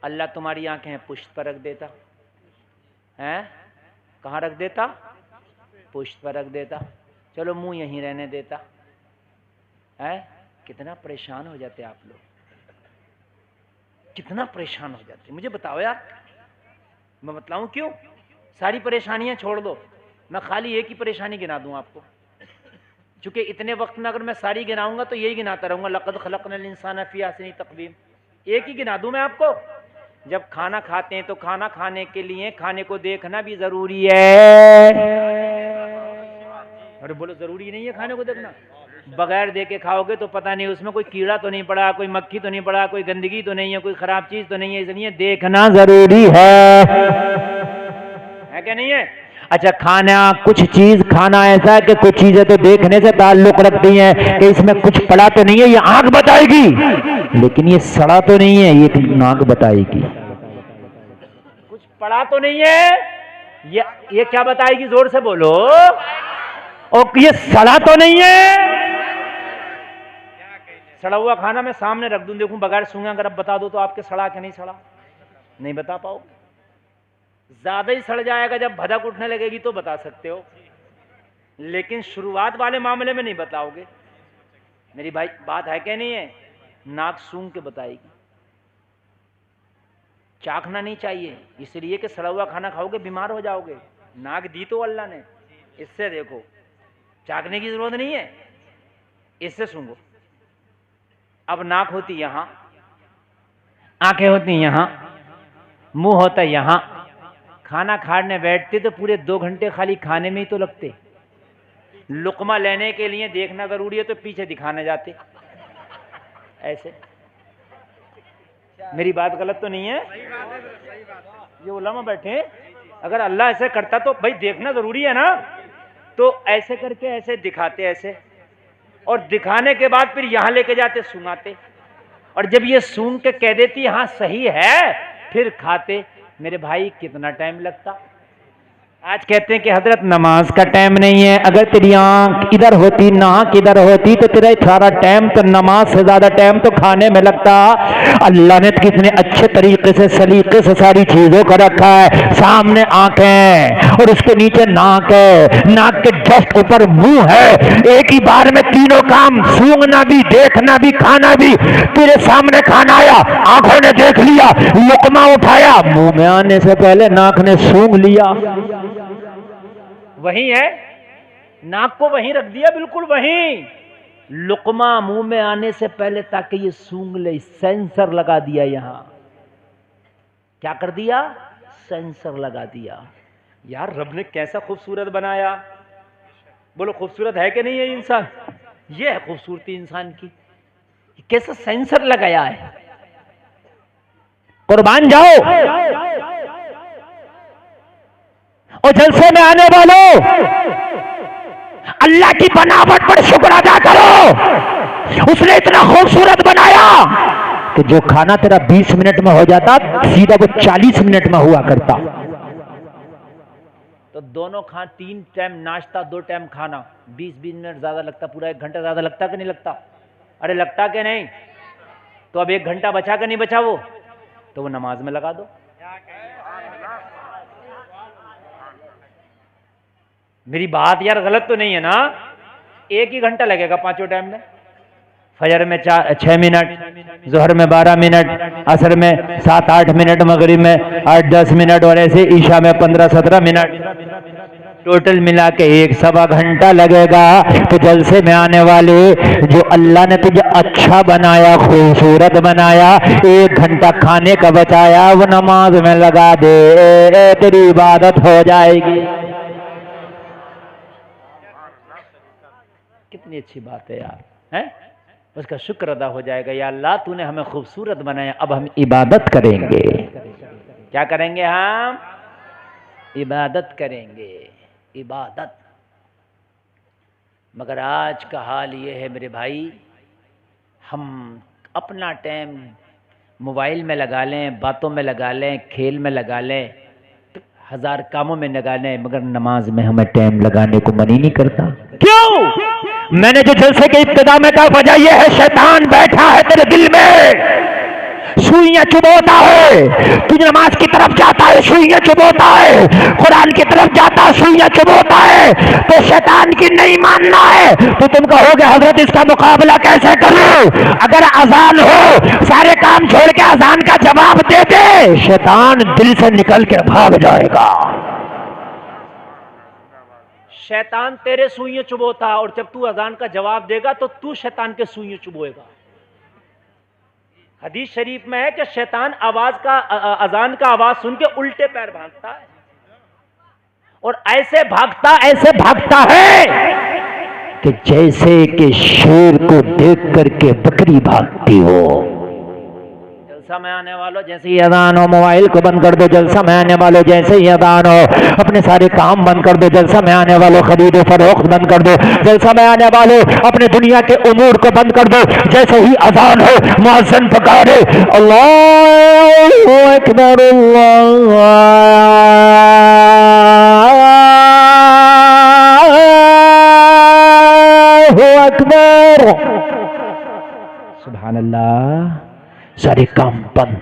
अल्लाह तुम्हारी आंखें पुष्ट पर रख देता है। कहाँ रख देता? पुष्ट पर रख देता। चलो मुंह यहीं रहने देता है। कितना परेशान हो जाते आप लोग, कितना परेशान हो जाते। मुझे बताओ यार, मैं बतलाऊं क्यों? सारी परेशानियां छोड़ दो, मैं खाली एक ही परेशानी गिना दूं आपको, क्योंकि इतने वक्त में अगर मैं सारी गिनाऊंगा तो यही गिनाता रहूंगा, लक़द खलक़नल इंसान फ़ी अहसनि तक़वीम। एक ही गिना दूं मैं आपको। जब खाना खाते हैं तो खाना खाने के लिए खाने को देखना भी जरूरी है। अरे बोलो, जरूरी नहीं है खाने को देखना? बगैर देखे खाओगे तो पता नहीं उसमें कोई कीड़ा तो नहीं पड़ा, कोई मक्खी तो नहीं पड़ा, कोई गंदगी तो नहीं है, कोई खराब चीज तो नहीं है, इसलिए देखना जरूरी है क्या नहीं है? अच्छा, खाना, कुछ चीज खाना ऐसा है कि कुछ चीजें तो देखने से ताल्लुक रखती हैं कि इसमें कुछ पड़ा तो नहीं है, ये आंख बताएगी, लेकिन ये सड़ा तो नहीं है, ये नाक बताएगी। कुछ पड़ा तो नहीं है, ये क्या बताएगी? जोर से बोलो। और ये सड़ा तो नहीं है। सड़ा हुआ खाना मैं सामने रख दूं, देखूं बगैर सूंघे अगर अब बता दो तो आपके सड़ा कि नहीं सड़ा, नहीं बता पाओगे। ज्यादा ही सड़ जाएगा, जब भदक उठने लगेगी तो बता सकते हो, लेकिन शुरुआत वाले मामले में नहीं बताओगे। मेरी भाई बात है क्या नहीं है? नाक सूंघ के बताएगी। चाखना नहीं चाहिए, इसलिए कि सड़ा हुआ खाना खाओगे बीमार हो जाओगे। नाक दी तो अल्लाह ने, इससे देखो, चाखने की जरूरत नहीं है, इससे सूंघो। अब नाक होती यहां, आंखें होती यहां, मुंह होता यहां। खाना खाने बैठते तो पूरे 2 घंटे खाली खाने में ही तो लगते। लुकमा लेने के लिए देखना जरूरी है तो पीछे दिखाने जाते ऐसे। मेरी बात गलत तो नहीं है? ये उलमा बैठे, अगर अल्लाह ऐसे करता तो भाई देखना जरूरी है ना, तो ऐसे करके ऐसे दिखाते ऐसे, और दिखाने के बाद फिर यहां लेके जाते सुनाते, और जब ये सूंघ के कह देती हाँ सही है, फिर खाते। मेरे भाई कितना टाइम लगता। आज कहते हैं कि हजरत नमाज का टाइम नहीं है। अगर तेरी आंख इधर होती, नाक इधर होती, तो तेरा सारा टाइम तो नमाज से ज्यादा टाइम तो खाने में लगता। अल्लाह ने कितने अच्छे तरीके से सलीके से सारी चीजों को रखा है। सामने आंखें और उसके नीचे नाक है, नाक के जस्ट ऊपर मुंह है। एक ही बार में तीनों काम, सूंघना भी, देखना भी, खाना भी। तेरे सामने खाना आया, आंखों ने देख लिया, लुकमा उठाया, मुंह में आने से पहले नाक ने सूंघ लिया। वही है, नाक को वहीं रख दिया, बिल्कुल वहीं। लुकमा मुंह में आने से पहले ताकि ये सूंघ ले, सेंसर लगा दिया। यहां क्या कर दिया? सेंसर लगा दिया। यार रब ने कैसा खूबसूरत बनाया। बोलो खूबसूरत है कि नहीं है इंसान? ये है खूबसूरती इंसान की, कैसा सेंसर लगाया है। कुर्बान जाओ और जलसे में आने वालों, अल्लाह की बनावट पर शुक्र अदा करो। उसने इतना खूबसूरत बनाया कि जो खाना तेरा 20 मिनट में हो जाता, सीधा वो 40 मिनट में हुआ करता। तो दोनों 3 टाइम नाश्ता, 2 टाइम खाना, 20-20 मिनट ज्यादा लगता, पूरा 1 घंटा ज्यादा लगता कि नहीं लगता? अरे लगता कि नहीं? तो अब 1 घंटा बचा कि नहीं बचा? वो तो वो नमाज में लगा दो। मेरी बात यार गलत तो नहीं है ना? 1 ही घंटा लगेगा 5 टाइम में। फजर में 6 मिनट, जोहर में 12 मिनट, असर में 7-8 मिनट, मगरिब में 8-10 मिनट, और ऐसे ईशा में 15-17 मिनट। टोटल मिला के 1-1.25 घंटा लगेगा। तो जलसे में आने वाले, जो अल्लाह ने तुझे अच्छा बनाया, खूबसूरत बनाया, 1 घंटा खाने का बचाया, वो नमाज में लगा दे, तेरी इबादत हो जाएगी। कितनी अच्छी बात है यार, है? उसका शुक्र अदा हो जाएगा। या अल्लाह तूने हमें खूबसूरत बनाया, अब हम इबादत करेंगे। क्या करेंगे? हम इबादत करेंगे, इबादत। मगर आज का हाल ये है मेरे भाई, हम अपना टाइम मोबाइल में लगा लें, बातों में लगा लें, खेल में लगा लें, 1000 कामों में लगा लें, मगर नमाज में हमें टाइम लगाने को मन ही नहीं करता। क्यों? मैंने जो जलसे के इब्तिदा में कहा, वजह यह है शैतान बैठा है तेरे दिल में, सुइयां चुभोता है। तू नमाज की तरफ जाता है, सुइयां चुभोता है, कुरान की तरफ जाता है, सुइयां चुभोता है। तो शैतान की नहीं मानना है तो तुम कहोगे हजरत इसका मुकाबला कैसे करूं? अगर अजान हो, सारे काम छोड़ के अजान का जवाब दे दे, शैतान दिल से निकल के भाग जाएगा। शैतान तेरे सुइयों चुभोता, और जब तू अजान का जवाब देगा तो तू शैतान के सुइयों चुभोएगा। हदीस शरीफ में है कि शैतान अजान का आवाज सुन के उल्टे पैर भागता है, और ऐसे भागता है कि जैसे कि शेर को देख करके बकरी भागती हो। जलसा में आने वालों जैसे ही अजान हो मोबाइल को बंद कर दो। जलसा में आने वालों जैसे ही अजान हो अपने सारे काम बंद कर दो। जलसा में आने वालों खरीदो फरोख्त बंद कर दो। जलसा में आने वालों अपने दुनिया के उमूर को बंद कर दो। जैसे ही अजान हो मुअज्जिन पुकारे अल्लाहु अकबर अकबर, सुभान अल्लाह, सारे काम बंद,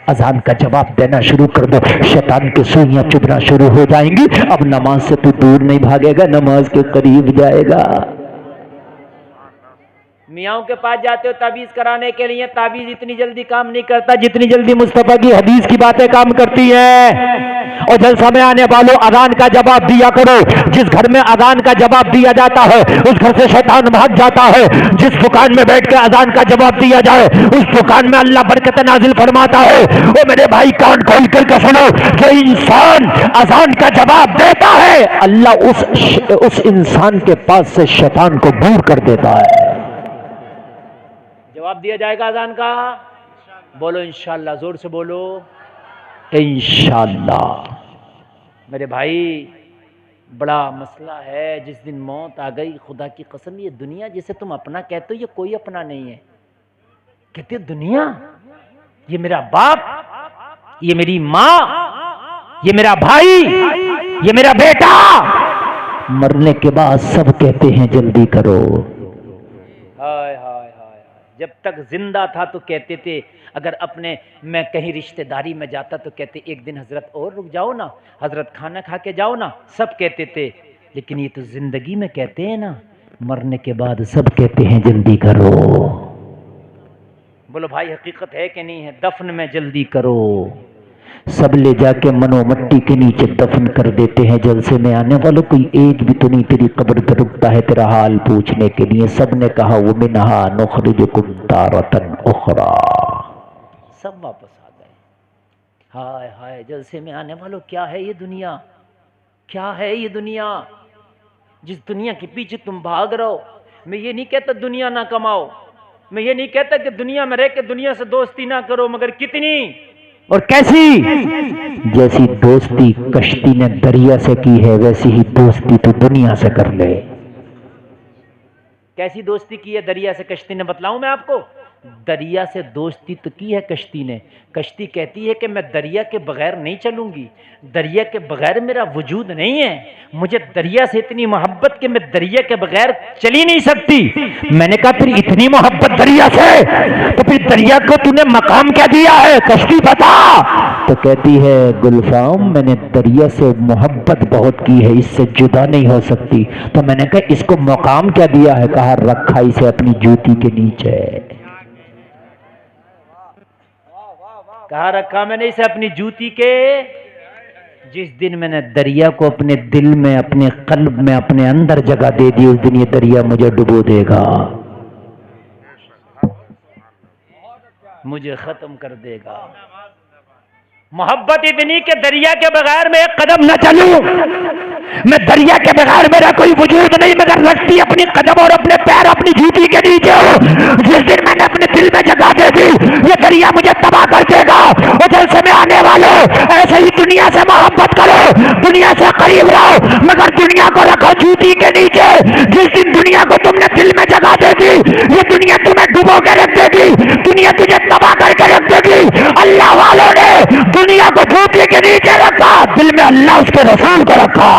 अजान का जवाब देना शुरू कर दो। शैतान की सुइयां चुभना शुरू हो जाएंगी। अब नमाज से तू दूर नहीं भागेगा, नमाज के करीब जाएगा। मियाओं के पास जाते हो ताबीज कराने के लिए, ताबीज इतनी जल्दी काम नहीं करता जितनी जल्दी मुस्तफा की हदीस की बातें काम करती है। और जलसा में आने वालों अजान का जवाब दिया करो। जिस घर में अजान का जवाब दिया जाता है उस घर से शैतान भाग जाता है। जिस दुकान में बैठ के अजान का जवाब दिया जाए उस दुकान में अल्लाह बरकत नाजिल फरमाता है। ओ मेरे भाई कान खोल कर सुनो, जो इंसान अजान का जवाब देता है अल्लाह उस इंसान के पास से शैतान को दूर कर देता है। जवाब दिया जाएगा अजान का, बोलो इंशाअल्लाह, जोर से बोलो इंशाअल्लाह। मेरे भाई बड़ा मसला है, जिस दिन मौत आ गई खुदा की कसम ये दुनिया जिसे तुम अपना कहते हो ये कोई अपना नहीं है। कहते दुनिया, ये मेरा बाप, ये मेरी माँ, ये मेरा भाई, ये मेरा बेटा, मरने के बाद सब कहते हैं जल्दी करो। हाय हाय हाय, जब तक जिंदा था तो कहते थे, अगर अपने मैं कहीं रिश्तेदारी में जाता तो कहते एक दिन हजरत और रुक जाओ ना, हजरत खाना खा के जाओ ना, सब कहते थे। लेकिन ये तो जिंदगी में कहते हैं ना, मरने के बाद सब कहते हैं जल्दी करो। बोलो भाई हकीकत है कि नहीं है? दफन में जल्दी करो। सब ले जाके मनो मट्टी के नीचे दफन कर देते हैं। जलसे में आने वालों कोई एक भी तो नहीं तेरी कब्र पे रुकता है तेरा हाल पूछने के लिए। सब ने कहा वो मिनहा नुखरिजुकुम तारतन उखरा, सब वापस आ गए। हाय हाय, जलसे में आने वालों क्या है ये दुनिया, क्या है ये दुनिया, जिस दुनिया के पीछे तुम भाग रहे हो। मैं ये नहीं कहता दुनिया ना कमाओ, मैं ये नहीं कहता कि दुनिया में रह के दुनिया से दोस्ती ना करो, मगर कितनी और कैसी? जैसी दोस्ती कश्ती ने दरिया से की है वैसी ही दोस्ती तो दुनिया से कर ले। कैसी दोस्ती की है दरिया से कश्ती ने? बतलाऊं मैं आपको। दरिया से दोस्ती तो की है कश्ती ने। कश्ती कहती है कि मैं दरिया के बगैर नहीं चलूंगी, दरिया के बगैर मेरा वजूद नहीं है, मुझे दरिया से इतनी मोहब्बत कि मैं दरिया के बगैर चली नहीं सकती। मैंने कहा फिर इतनी मोहब्बत दरिया से, तो फिर दरिया को तूने मकाम क्या दिया है, कश्ती बता। तो कहती है गुलफाम मैंने दरिया से मोहब्बत बहुत की है, इससे जुदा नहीं हो सकती। तो मैंने कहा इसको मकाम क्या दिया है? कहा रखा इसे अपनी जूती के नीचे। कहा रखा मैंने इसे अपनी जूती के। जिस दिन मैंने दरिया को अपने दिल में, अपने कल्ब में, अपने अंदर जगह दे दी, उस दिन ये दरिया मुझे डुबो देगा, मुझे खत्म कर देगा। मोहब्बत इतनी कि दरिया के बगैर मैं एक कदम न चलूं, मैं दरिया के बगैर मेरा कोई वजूद नहीं, मगर रखती अपनी कदम और अपने पैर अपनी जूती के नीचे हो। जिस दिन मैंने अपने दिल में जगह दे दी ये दरिया मुझे तबाह कर देगा। और जलसे में आने वालों ऐसे ही दुनिया से मोहब्बत करो, दुनिया से करीब रहो, मगर दुनिया को रखो जूती के नीचे। जिस दिन दुनिया को तुमने दिल में जगह दे दी ये दुनिया तुम्हें डुबो के रख देगी, दुनिया तुझे तबाह करके रख देगी। अल्लाह वालों ने दुनिया को जूती के नीचे रखा, दिल में अल्लाह उसके रसूल को रखा।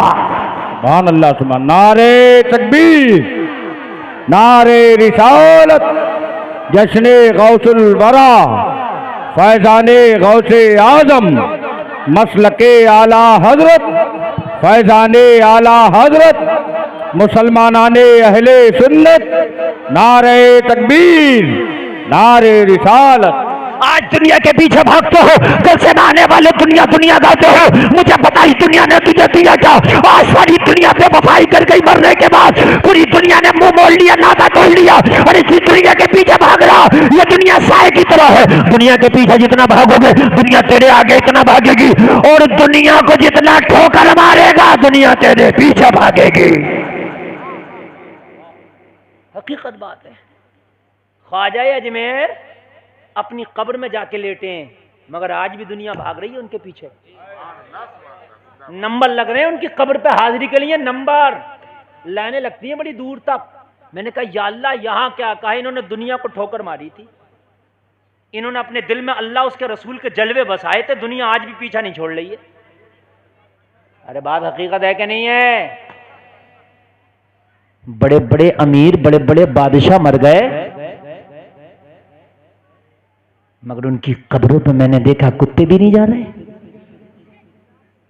सुभान अल्लाह, सुभान। नारे तकबीर, नारे रिसालत, जश्ने गौसुल वरा, फैजाने गौसे आजम, मसलके आला हजरत, फैजाने आला हजरत, मुसलमानाने अहले सुन्नत, नारे तकबीर, नारे रिसालत। आज दुनिया के पीछे भागते हो, कल से आने वाले दुनिया दुनिया गाते हो। मुझे पता ही दुनिया ने तुझे दिया क्या, आज सारी दुनिया बेवफाई कर गई, मरने के बाद पूरी दुनिया ने मुंह मोड़ लिया, नाता तोड़ लिया और इसी दुनिया के पीछे भाग रहा। ये दुनिया साए की तरह है, दुनिया के पीछे जितना भागोगे दुनिया तेरे आगे इतना भागेगी, और दुनिया को जितना ठोकर मारेगा दुनिया तेरे पीछे भागेगी। हकीकत बात है। ख्वाजा अजमेर अपनी कब्र में जाके लेटे हैं, मगर आज भी दुनिया भाग रही है उनके पीछे। नंबर लग रहे हैं उनकी कब्र पे हाजिरी के लिए, नंबर लाइनें लगती हैं बड़ी दूर तक। मैंने कहा या अल्लाह, यहाँ क्या कहा? इन्होंने दुनिया को ठोकर मारी थी, इन्होंने अपने दिल में अल्लाह उसके रसूल के जलवे बसाए थे, दुनिया आज भी पीछा नहीं छोड़ रही है। अरे बात हकीकत है कि नहीं है? बड़े बड़े अमीर, बड़े बड़े बादशाह मर गए, मगर उनकी कब्रों पे मैंने देखा कुत्ते भी नहीं जा रहे।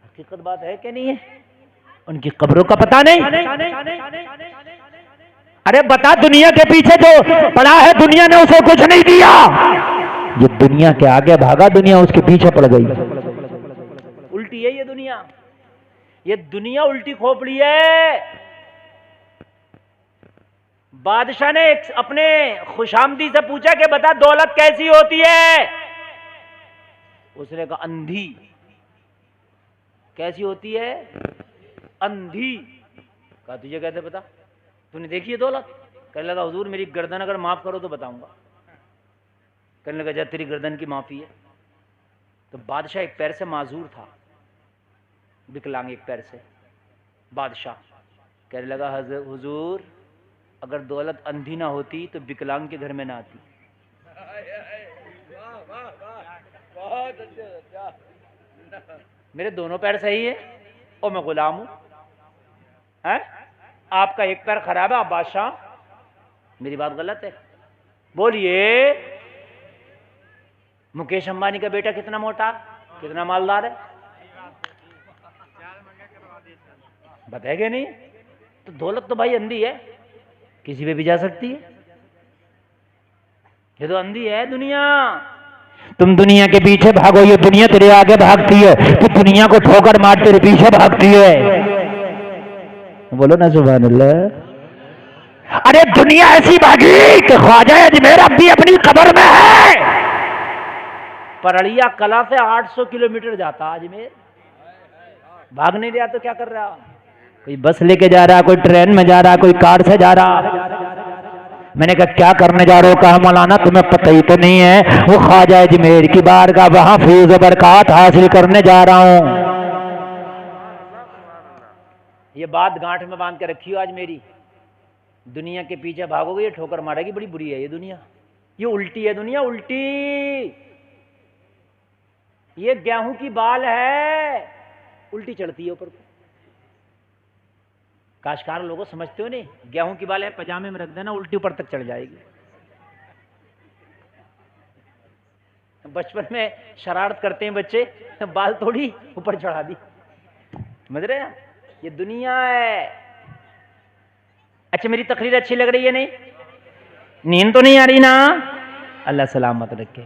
हकीकत बात है कि नहीं है? उनकी कब्रों का पता नहीं। अरे बता, दुनिया के पीछे जो पड़ा है दुनिया ने उसे कुछ नहीं दिया, ये दुनिया के आगे भागा, दुनिया उसके पीछे पड़ गई। उल्टी है ये दुनिया, ये दुनिया उल्टी खोपड़ी है। बादशाह ने अपने खुशामदी से पूछा कि बता दौलत कैसी होती है? उसने कहा अंधी। कैसी होती है? अंधी। कहा तुझे कैसे पता? तूने देखी है दौलत? कहने लगा हुजूर मेरी गर्दन अगर माफ करो तो बताऊंगा। कहने लगा जब तेरी गर्दन की माफी है। तो बादशाह एक पैर से माजूर था, विकलांग एक पैर से। बादशाह कहने लगा हुजूर अगर दौलत अंधी ना होती तो विकलांग के घर में ना आती। मेरे दोनों पैर सही है और मैं गुलाम हूं, है? आपका एक पैर खराब है, आप बादशाह, मेरी बात गलत है? बोलिए। मुकेश अंबानी का बेटा कितना मोटा, कितना मालदार है, बताएंगे नहीं? तो दौलत तो भाई अंधी है, किसी पे भी जा सकती है। ये तो अंधी है दुनिया। तुम दुनिया के पीछे भागो, ये दुनिया तेरे आगे भागती है, तो दुनिया को ठोकर मार तेरे पीछे भागती है। बोलो ना सुभान अल्लाह। अरे दुनिया ऐसी भागी कि ख्वाजा अजमेर अब भी अपनी कब्र में है। परड़िया कला से 800 किलोमीटर जाता अजमेर, भाग नहीं रहा तो क्या कर रहा? कोई बस लेके जा रहा, कोई ट्रेन में जा रहा, कोई कार से जा रहा। मैंने कहा क्या करने जा रहे हो? कहा मौलाना तुम्हें पता ही तो नहीं है, वो ख्वाजा अजमेर की बारगाह, वहां फैज़ बरकत हासिल करने जा रहा हूं। ये बात गांठ में बांध के रखी हो आज मेरी। दुनिया के पीछे भागोगे ये ठोकर मारेगी, बड़ी बुरी है ये दुनिया। ये उल्टी है दुनिया, उल्टी। ये गेहूं की बाल है, उल्टी चढ़ती है ऊपर को। काशकार लोगों समझते हो नहीं? गेहूं की बाल है, पजामे में रख देना, उल्टी ऊपर तक चढ़ जाएगी। बचपन में शरारत करते हैं बच्चे, बाल थोड़ी ऊपर चढ़ा दी, समझ रहे हैं? ये दुनिया है। अच्छा मेरी तकरीर अच्छी लग रही है? नहीं, नींद तो नहीं आ रही ना? अल्लाह सलामत रखे।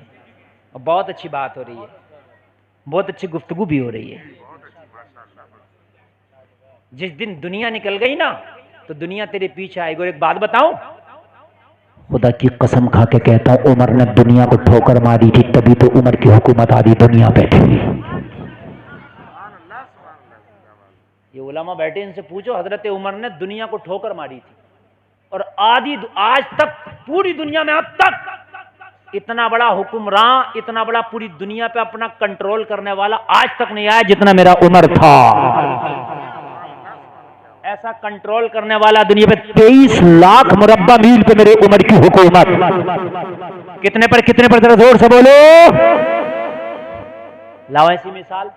और बहुत अच्छी बात हो रही है, बहुत अच्छी गुफ्तगू भी हो रही है। जिस दिन दुनिया निकल गई ना तो दुनिया तेरे पीछे आएगी। और एक बात बताऊं, खुदा की कसम खा के कहता हूं, उमर ने दुनिया को ठोकर मारी थी, तभी तो उमर की हुकूमत आधी दुनिया पे थी। ये उलमा बैठे, इनसे पूछो, हजरत उमर ने दुनिया को ठोकर मारी थी और आधी आज तक पूरी दुनिया में अब तक इतना बड़ा हुक्मरान, इतना बड़ा पूरी दुनिया पे अपना कंट्रोल करने वाला आज तक नहीं आया जितना मेरा उमर था। ऐसा कंट्रोल करने वाला दुनिया पे 23 लाख मुरब्बा मील पे मेरे उमर की हुकूमत। कितने पर जरा जोर से बोलो। लाओ ऐसी मिसाल।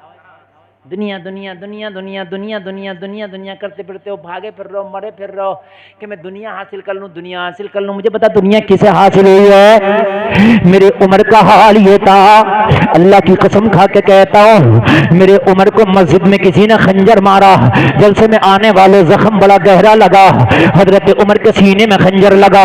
दुनिया दुनिया दुनिया दुनिया दुनिया दुनिया दुनिया दुनिया करते फिरते हो, भागे फिर रहे हो, मरे फिर रहे हो कि मैं दुनिया हासिल कर लूं, दुनिया हासिल कर लूं। मुझे पता दुनिया किसे हासिल हुई है। मेरे उमर का हाल ये था, अल्लाह की कसम खा के कहता हूं, मेरे उमर को मस्जिद में किसी ने खंजर मारा, जलसे में आने वाले जख्म बड़ा गहरा लगा। हजरत उमर के सीने में खंजर लगा,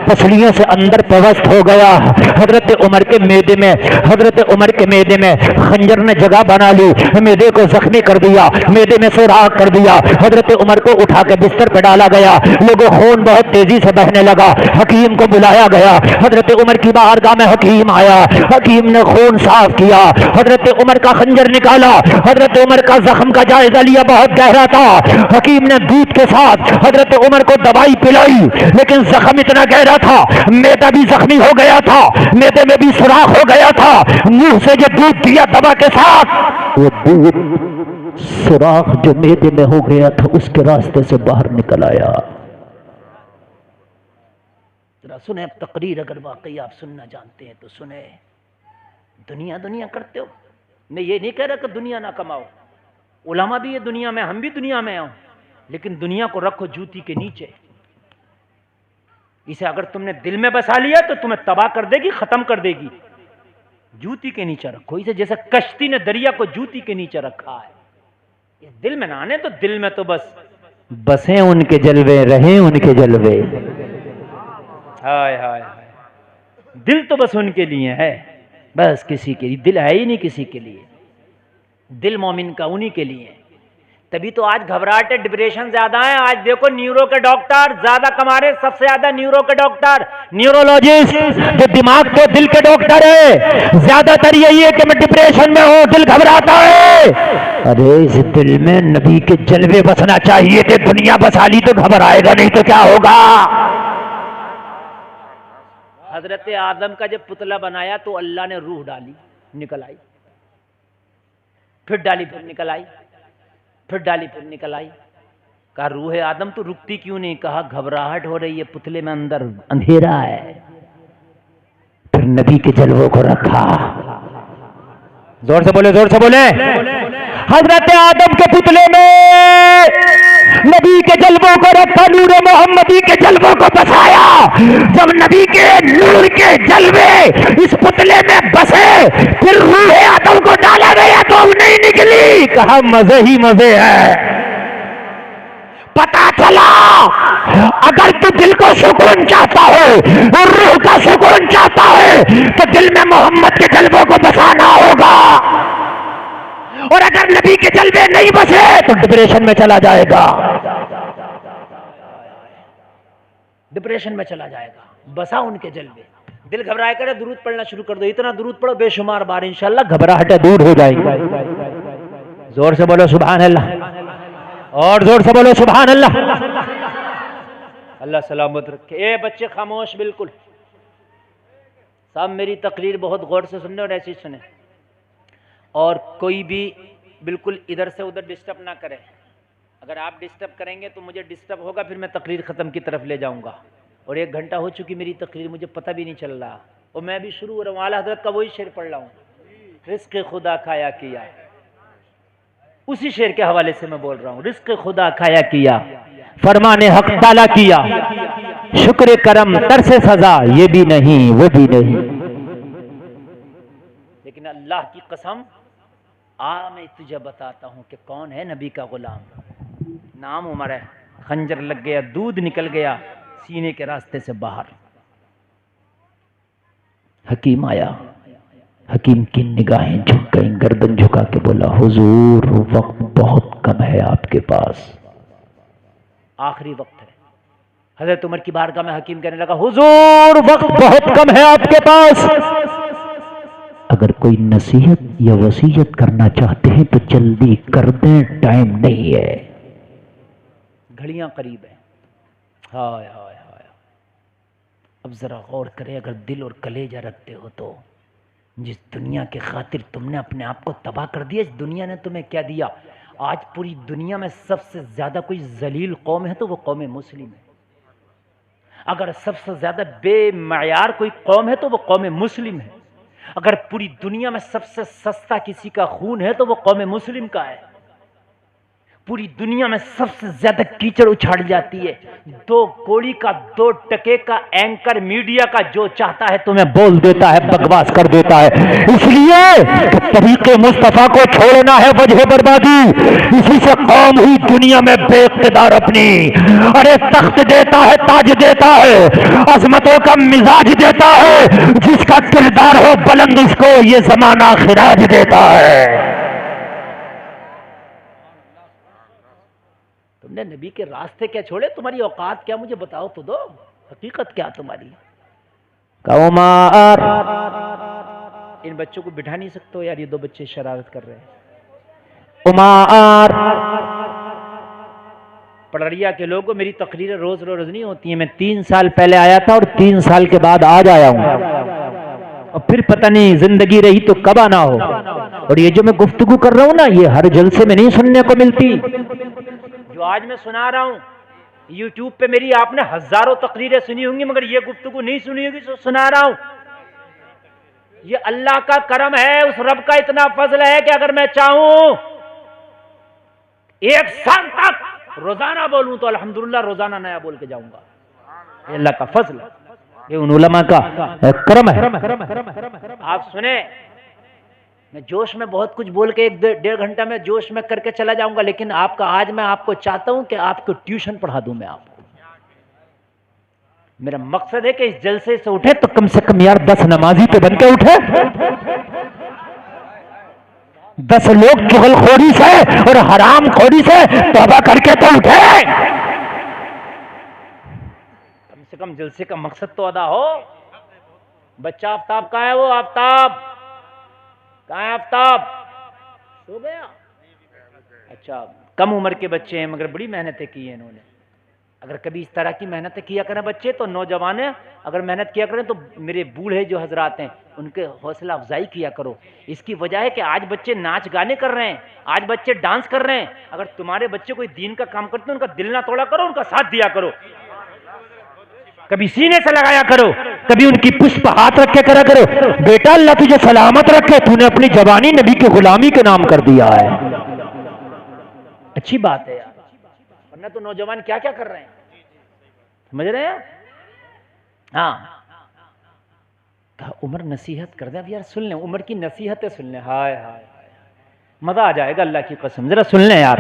पसलियों से अंदर पवस्त हो गया। हजरत उमर के मैदे में खंजर ने जगह बना ली, मैदे को जख्मी कर दिया, मैदे में सुराख कर दिया। हजरत उमर को उठा के बिस्तर पर डाला गया। लोगों खून बहुत तेजी से बहने लगा। हकीम को बुलाया गया। हजरत उमर की बारगाह में हकीम आया। हकीम ने खून साफ किया। हजरत उमर का खंजर निकाला। हजरत उमर का जख्म का जायजा लिया, बहुत गहरा था। हकीम ने दूध के साथ हजरत उमर को दवाई पिलाई, लेकिन जख्म इतना गहरा था, मैदा भी जख्मी हो गया था, मैदे में भी सुराख हो गया था। मुंह से जो दूध दिया दवा के साथ, वो दूध सुराख जो मैदे में हो गया था उसके रास्ते से बाहर निकल आया। जरा सुने अब तकरीर, अगर वाकई आप सुनना जानते हैं तो सुने। दुनिया दुनिया करते हो, मैं ये नहीं कह रहा कि दुनिया ना कमाओ, उलमा भी ये दुनिया में, हम भी दुनिया में आओ, लेकिन दुनिया को रखो जूती के नीचे। इसे अगर तुमने दिल में बसा लिया तो तुम्हें तबाह कर देगी, खत्म कर देगी। जूती के नीचे रखो इसे, जैसे कश्ती ने दरिया को जूती के नीचे रखा है। ये दिल में ना आने तो दिल में तो बस बसे उनके जलवे, रहे उनके जलवे। हाय हाय हाय, दिल तो बस उनके लिए है, बस किसी के लिए दिल है ही नहीं, किसी के लिए दिल मोमिन का उन्हीं के लिए। तभी तो आज घबराहट, डिप्रेशन ज्यादा है। आज देखो न्यूरो के डॉक्टर ज्यादा कमा रहे, सबसे ज्यादा न्यूरो के डॉक्टर, न्यूरोलॉजिस्ट, जो दिमाग को दिल के डॉक्टर है। ज्यादातर यही है कि मैं डिप्रेशन में हूं, दिल घबराता है। अरे इस दिल में नबी के जलवे बसना चाहिए थे। दुनिया बसा ली तो घबराएगा नहीं तो क्या होगा। हजरत आदम का जब पुतला बनाया तो अल्लाह ने रूह डाली, निकल आई, फिर डाली, फिर निकल आई, फिर डाली, फिर निकल आई। कहा रूह आदम तो रुकती क्यों नहीं? कहा घबराहट हो रही है, पुतले में अंदर अंधेरा है। फिर नबी के जलवों को रखा। जोर से बोले, जोर से बोले। हजरत आदम के पुतले में नबी के जलवों को रखा, नूर मोहम्मदी के जलवों को बसाया। जब नबी के नूर के जलवे इस पुतले में बसे, फिर रूह आदम को डाला गया तो अब नहीं निकली। कहा मजे ही मजे है। पता चला अगर तू दिल को सुकून चाहता है और रूह का सुकून चाहता है तो दिल में मोहम्मद के जलवों को बसाना होगा। और अगर नबी के जलवे नहीं बसे तो डिप्रेशन में चला जाएगा, डिप्रेशन में चला जाएगा। बसा उनके जलवे, दिल घबराए करे, दुरूद पढ़ना शुरू कर दो। इतना दुरूद पढ़ो बेशुमार बार, इंशाल्लाह घबराहटें दूर हो जाएगी। जोर से बोलो सुभान अल्लाह, और जोर से बोलो सुभान अल्लाह। अल्लाह सलामत रखे। ए बच्चे खामोश बिल्कुल। साहब मेरी तकरीर बहुत गौर से सुनने और ऐसी सुने, और कोई भी बिल्कुल इधर से उधर डिस्टर्ब ना करे। अगर आप डिस्टर्ब करेंगे तो मुझे डिस्टर्ब होगा, फिर मैं तकरीर ख़त्म की तरफ ले जाऊंगा। और 1 घंटा हो चुकी मेरी तकरीर, मुझे पता भी नहीं चल रहा, और मैं भी शुरू हो रहा हूँ। आला हज़रत का वही शेर पढ़ रहा हूँ, रिज़्क़ खुदा खाया किया। उसी शेर के हवाले से मैं बोल रहा हूँ। रिज़्क़ खुदा खाया किया, फरमाने हक ताला किया, शुक्र करम तरसे सजा, ये भी नहीं वो भी नहीं। लेकिन अल्लाह की कसम, मैं तुझे बताता हूं कि कौन है नबी का गुलाम। नाम उमर है, खंजर लग गया, दूध निकल गया सीने के रास्ते से बाहर। हकीम आया, हकीम की निगाहें झुक गई, गर्दन झुका के बोला हुजूर वक्त बहुत कम है आपके पास, आखिरी वक्त है। हजरत उमर की बारगाह में हकीम कहने लगा हुजूर वक्त बहुत कम है आपके पास, अगर कोई नसीहत या वसीयत करना चाहते हैं तो जल्दी कर दें, टाइम नहीं है, घड़ियां करीब है। हाय हाय हाय, अब जरा गौर करें, अगर दिल और कलेजा रखते हो तो जिस दुनिया के खातिर तुमने अपने आप को तबाह कर दिया, इस दुनिया ने तुम्हें क्या दिया। आज पूरी दुनिया में सबसे ज्यादा कोई जलील कौम है तो वो कौम मुस्लिम है। अगर सबसे ज्यादा बेमयार कोई कौम है तो वो कौम मुस्लिम है। अगर पूरी दुनिया में सबसे सस्ता किसी का खून है तो वो कौम मुस्लिम का है। पूरी दुनिया में सबसे ज्यादा कीचड़ उछाल जाती है, 2 कौड़ी का 2 टके का एंकर मीडिया का जो चाहता है तुम्हें बोल देता है, बकवास कर देता है। इसलिए तरीके मुस्तफा को छोड़ना है वजह बर्बादी। इसी से कौम हुई दुनिया में बेइख्तिदार अपनी। अरे तख्त देता है, ताज देता है, अजमतों का मिजाज देता है, जिसका किरदार हो बुलंद उसको ये जमाना खिराज देता है। तुमने नबी के रास्ते क्या छोड़े? तुम्हारी औकात क्या, मुझे बताओ तो दो, हकीकत क्या तुम्हारी? उमर, इन बच्चों को बिठा नहीं सकते हो यार, ये दो बच्चे शरारत कर रहे हैं। उमर, पड़रिया के लोगों, मेरी तकरीरें रोज रोज नहीं होती हैं। मैं 3 साल पहले आया था और 3 साल के बाद आज आया हूं, और फिर पता नहीं जिंदगी रही तो कब आना हो। और ये जो मैं गुफ्तगू कर रहा हूं ना, ये हर जलसे में नहीं सुनने को मिलती। जो आज मैं सुना रहा हूं यूट्यूब पे, मेरी आपने हजारों तकरीरें सुनी होंगी, मगर ये गुफ्तगू नहीं सुनी होगी जो सुना रहा हूं। ये अल्लाह का करम है, उस रब का इतना फजल है कि अगर मैं चाहूं 1 साल तक रोजाना बोलूं तो अल्हम्दुलिल्लाह रोजाना नया बोल के जाऊंगा। ये अल्लाह का फजल है, ये उन उलमा का करम है। आप सुने, मैं जोश में बहुत कुछ बोल के 1-1.5 घंटा में जोश में करके चला जाऊंगा, लेकिन आपका आज मैं आपको चाहता हूं कि आपको ट्यूशन पढ़ा दूं मैं आपको। मेरा मकसद है कि इस जलसे से उठे तो कम से कम यार 10 नमाजी तो बन के उठे, 10 लोग चुगलखोरी से और हराम खोरी से तौबा करके तो उठे। कम से कम जलसे का मकसद तो अदा हो। बच्चा आफ्ताब कहाँ है? वो आफ्ताब कहाँ है? आफ्ताब सो गया? अच्छा, कम उम्र के बच्चे हैं मगर बड़ी मेहनतें की हैं इन्होंने। अगर कभी इस तरह की मेहनतें किया करें बच्चे, तो नौजवान अगर मेहनत किया करें तो मेरे बूढ़े जो हजरात हैं उनके हौसला अफजाई किया करो। इसकी वजह है कि आज बच्चे नाच गाने कर रहे हैं, आज बच्चे डांस कर रहे हैं। अगर तुम्हारे बच्चे कोई दीन का काम करते हैं, उनका दिल ना तोड़ा करो, उनका साथ दिया करो, कभी सीने से लगाया करो, कभी उनकी पुष्प हाथ रखे करा करो। बेटा अल्लाह तुझे सलामत रखे, तूने अपनी जवानी नबी की गुलामी के नाम कर दिया है। अच्छी बात है यार, वरना तो नौजवान क्या क्या कर रहे हैं, समझ रहे हैं? हाँ, उमर नसीहत कर दे। अब यार सुन लें, उमर की नसीहतें सुन लें, हाय हाय मजा आ जाएगा अल्लाह की कसम। जरा सुन लें यार।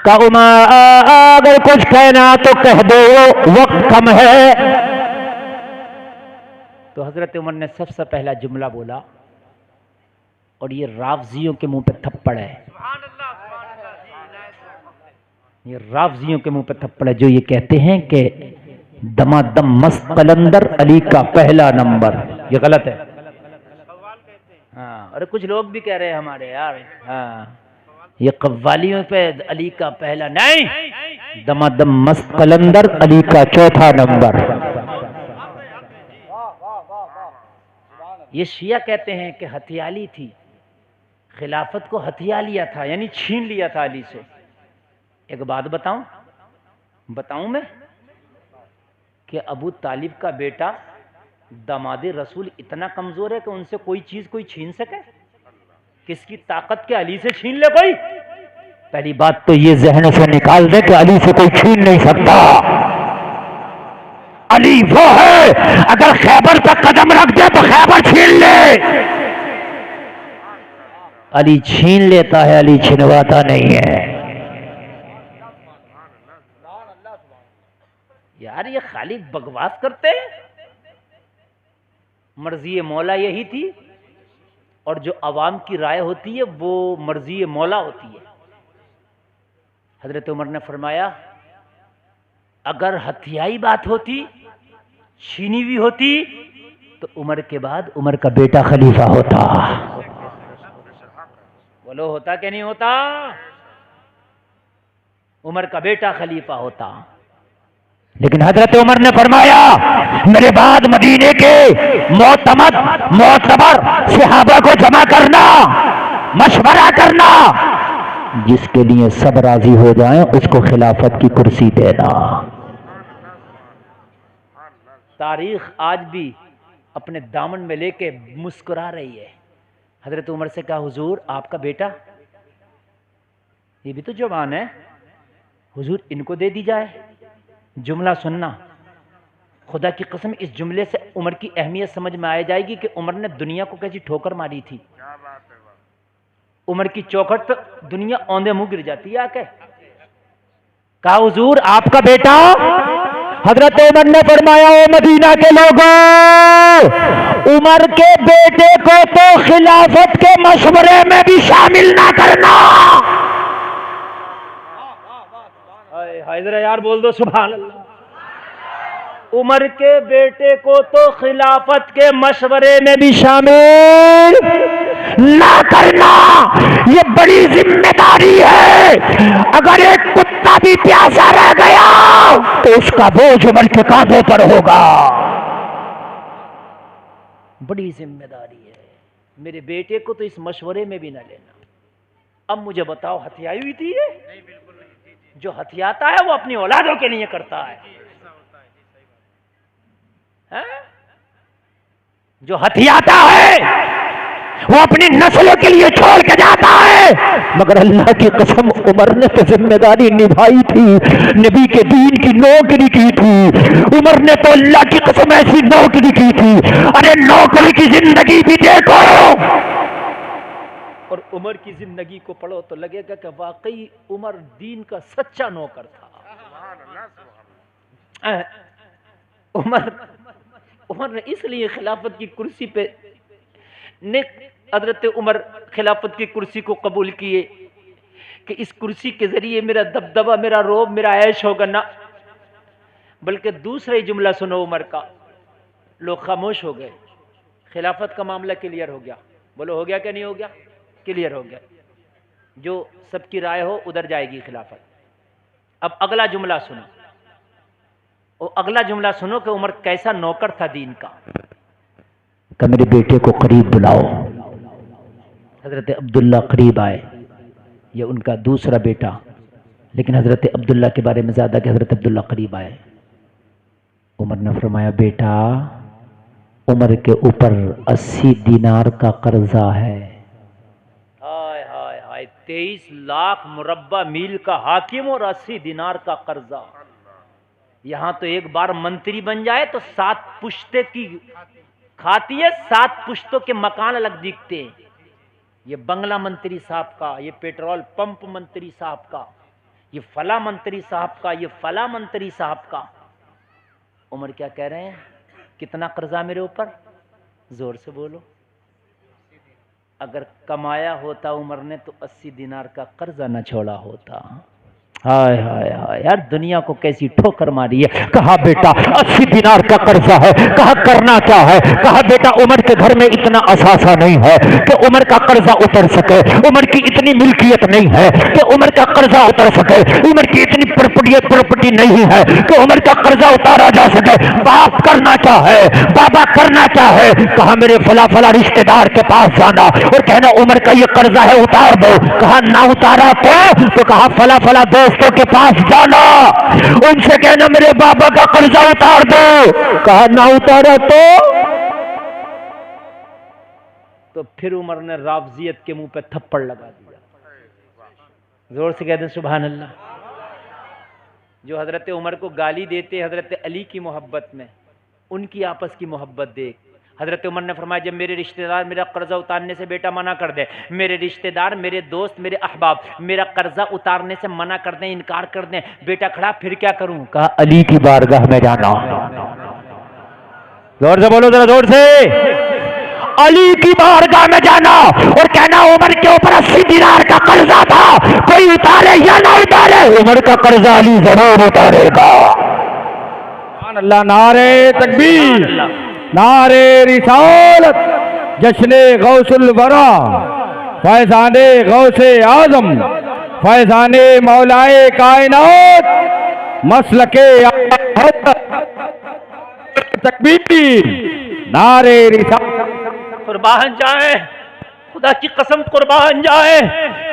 का उमर अगर कुछ कहना तो कह दो, वक्त कम है। तो हजरत उमर ने सबसे पहला जुमला बोला, और ये रावजियों के मुंह पे थप्पड़ है, ये रावजियों के मुंह पे थप्पड़ है जो ये कहते हैं कि दमादम मस्त कलंदर अली का पहला नंबर। ये गलत है। हाँ, अरे कुछ लोग भी कह रहे हैं हमारे यार, हाँ ये कव्वालियों पे अली का पहला नहीं, दमादम मस्त कलंदर अली का चौथा नंबर। ये शिया कहते हैं कि हथियाली थी, खिलाफत को हथिया लिया था, यानी छीन लिया था अली से। एक बात बताऊं मैं कि अबू तालिब का बेटा दामादे रसूल इतना कमजोर है कि उनसे कोई चीज कोई छीन सके? किसकी ताकत के अली से छीन ले कोई? पहली बात तो ये जहन से निकाल दे कि अली से कोई छीन नहीं सकता। अली वो है, अगर खैबर पर कदम रख दे तो खैबर छीन ले। अली छीन लेता है, अली छिनवाता नहीं है। यार ये खाली बकवास करते हैं। मर्जी मौला यही थी, और जो अवाम की राय होती है वो मर्जी मौला होती है। हजरत उमर ने फरमाया, अगर हथियाई बात होती, छीनी हुई होती, तो उमर के बाद उमर का बेटा खलीफा होता। बोलो होता कि नहीं होता? उमर का बेटा खलीफा होता। लेकिन हजरत उमर ने फरमाया, मेरे बाद मदीने के मोतबर सहाबा को जमा करना, मशवरा करना, जिसके लिए सब राजी हो जाएं उसको खिलाफत की कुर्सी देना। तारीख आज भी अपने दामन में लेके मुस्कुरा रही है। हजरत उमर से कहा, हुजूर आपका बेटा ये भी तो जवान है, हुजूर इनको दे दी जाए। जुमला सुनना, खुदा की कसम इस जुमले से उमर की अहमियत समझ में आ जाएगी कि उमर ने दुनिया को कैसी ठोकर मारी थी। उमर की चौखट तो दुनिया औंधे मुंह गिर जाती है आके। कहा, हुजूर आपका बेटा। हजरत उमर ने फरमाया, ओ मदीना के लोगों, उमर के बेटे को तो खिलाफत के मशवरे में भी शामिल ना करना। हाय हाय, जरा यार बोल दो सुभान अल्लाह। उमर के बेटे को तो खिलाफत के मशवरे में भी शामिल ना करना, ये बड़ी जिम्मेदारी है। अगर एक कुत्ता भी प्यासा रह गया तो उसका बोझ उमर के कांधों पर होगा। बड़ी जिम्मेदारी है। मेरे बेटे को तो इस मशवरे में भी ना लेना। अब मुझे बताओ, हथियाई हुई थी ये? जो हथियाता है वो अपनी औलादों के लिए करता है, हैं? जो हथियाता है वो अपनी नस्लों के लिए छोड़ के जाता है। मगर अल्लाह की कसम, उमर ने तो जिम्मेदारी निभाई थी, नबी के दीन की नौकरी की थी। उमर ने तो अल्लाह की कसम ऐसी नौकरी की थी, अरे नौकरी की जिंदगी भी देखो और उमर की जिंदगी को पढ़ो तो लगेगा कि वाकई उमर दीन का सच्चा नौकर था। उमर ने इसलिए खिलाफत की कुर्सी पे ने हजरत उमर खिलाफत की कुर्सी को कबूल किए कि इस कुर्सी के जरिए मेरा दबदबा, मेरा रोब, मेरा ऐश होगा ना। बल्कि दूसरा ही जुमला सुनो उमर का, लोग खामोश हो गए। खिलाफत का मामला क्लियर हो गया। बोलो हो गया क्या नहीं हो गया? क्लियर हो गया। जो सबकी राय हो उधर जाएगी खिलाफत। अब अगला जुमला सुनो, और अगला जुमला सुनो कि उमर कैसा नौकर था दीन का। कि मेरे बेटे को करीब बुलाओ। हजरत अब्दुल्ला करीब आए, ये उनका दूसरा बेटा, लेकिन हजरत अब्दुल्ला के बारे में ज्यादा कि हजरत अब्दुल्ला करीब आए। उमर ने फरमाया, बेटा उमर के ऊपर 80 दिनार का कर्जा है। हाय हाय हाय, 23 लाख मुरब्बा मील का हाकिम और 80 दिनार का कर्जा। यहां तो एक बार मंत्री बन जाए तो 7 पुश्ते की खाती है, 7 पुश्तों के मकान अलग दिखते हैं। ये बंगला मंत्री साहब का, ये पेट्रोल पंप मंत्री साहब का, ये फला मंत्री साहब का, ये फला मंत्री साहब का। उमर क्या कह रहे हैं? कितना कर्जा मेरे ऊपर? जोर से बोलो। अगर कमाया होता उमर ने तो 80 दिनार का कर्जा न छोड़ा होता। हाय हाय हाय यार, दुनिया को कैसी ठोकर मारी है। कहा बेटा 80 दिनार का कर्जा है, कहा करना क्या है? कहा बेटा उमर के घर में इतना असासा नहीं है कि उमर का कर्जा उतर सके, उमर की इतनी मिल्कियत नहीं है कि उमर का कर्जा उतर सके, उमर की इतनी प्रॉपर्टी नहीं है कि उमर का कर्जा उतारा जा सके। बाप करना क्या है, बाबा करना क्या है? कहा मेरे फला फला रिश्तेदार के पास जाना और कहना उमर का ये कर्जा है उतार दो। कहा ना उतारा तो कहा फला फला दोस्तों के पास जाना, उनसे कहना मेरे बाबा का कर्जा उतार दो। कहा ना उतारा तो फिर उमर ने रावजियत के मुंह पे थप्पड़ लगा दिया। जोर से कह दें सुभान अल्लाह। जो हजरत उमर को गाली देते हजरत अली की मोहब्बत में, उनकी आपस की मोहब्बत देख। हजरत उमर ने फरमाया, जब मेरे रिश्तेदार मेरा कर्जा उतारने से बेटा मना कर दे, मेरे रिश्तेदार, मेरे दोस्त, मेरे अहबाब मेरा कर्जा उतारने से मना कर दें, इनकार कर दें, बेटा खड़ा, फिर क्या करूं? कहा अली की बारगाह में जाना। जोर से बोलो जरा, जोर से। अली की बारगाह में जाना और कहना उमर के ऊपर 80 दिनार का कर्जा था, कोई उतारे या ना उतारे, उमर का कर्जा अली जरूर उतारेगा। अल्लाह, नारे तकबीर, नारे रिसालत, जश्ने गौसुल वरा, फैजाने गौसे आजम, फैजाने मौलाए कायनात, मसलके तकबीर, नारे रिसालत। कुर्बान जाए, खुदा की कसम कुर्बान जाए,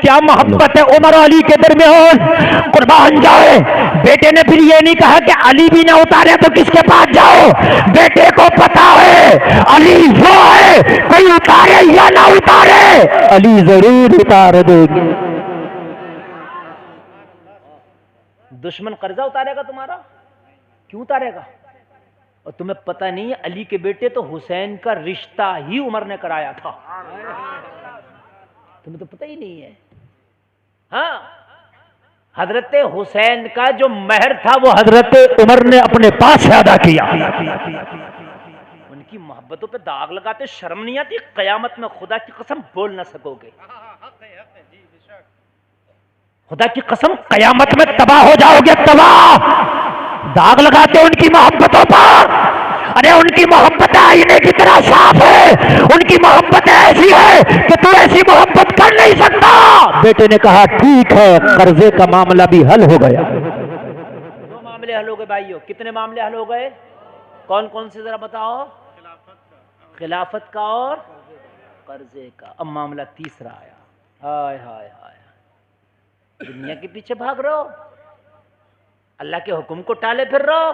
क्या मोहब्बत है उमर अली के दरमियान। कुर्बान जाए, बेटे ने फिर ये नहीं कहा कि अली भी ना उतारे तो किसके पास जाओ। बेटे को पता है अली वो है, कोई उतारे या ना उतारे अली जरूर उतार देंगे। दुश्मन कर्जा उतारेगा तुम्हारा, क्यों उतारेगा? और तुम्हें पता नहीं है अली के बेटे तो हुसैन का रिश्ता ही उमर ने कराया था, तुम्हें तो पता ही नहीं है। हाँ, हजरत हुसैन का जो महर था वो हजरत उमर ने अपने पास से अदा किया। उनकी मोहब्बतों पे दाग लगाते शर्म नहीं आती? कयामत में खुदा की कसम बोल ना सकोगे। खुदा की कसम कयामत में तबाह हो जाओगे, तबाह। दाग लगाते हो उनकी मोहब्बतों पर। अरे उनकी मोहब्बत आईने की तरह साफ है, उनकी मोहब्बत ऐसी है कि तू ऐसी मोहब्बत कर नहीं सकता। बेटे ने कहा ठीक है, कर्जे का मामला भी हल हो गया। दो मामले हल हो गए भाइयों। कितने मामले हल हो गए? कौन कौन से जरा बताओ? खिलाफत का और कर्जे का। अब मामला तीसरा आया। हाय हाय हाय, दुनिया के पीछे भाग रहे हो, अल्लाह के हुक्म को टाले फिर रहे हो।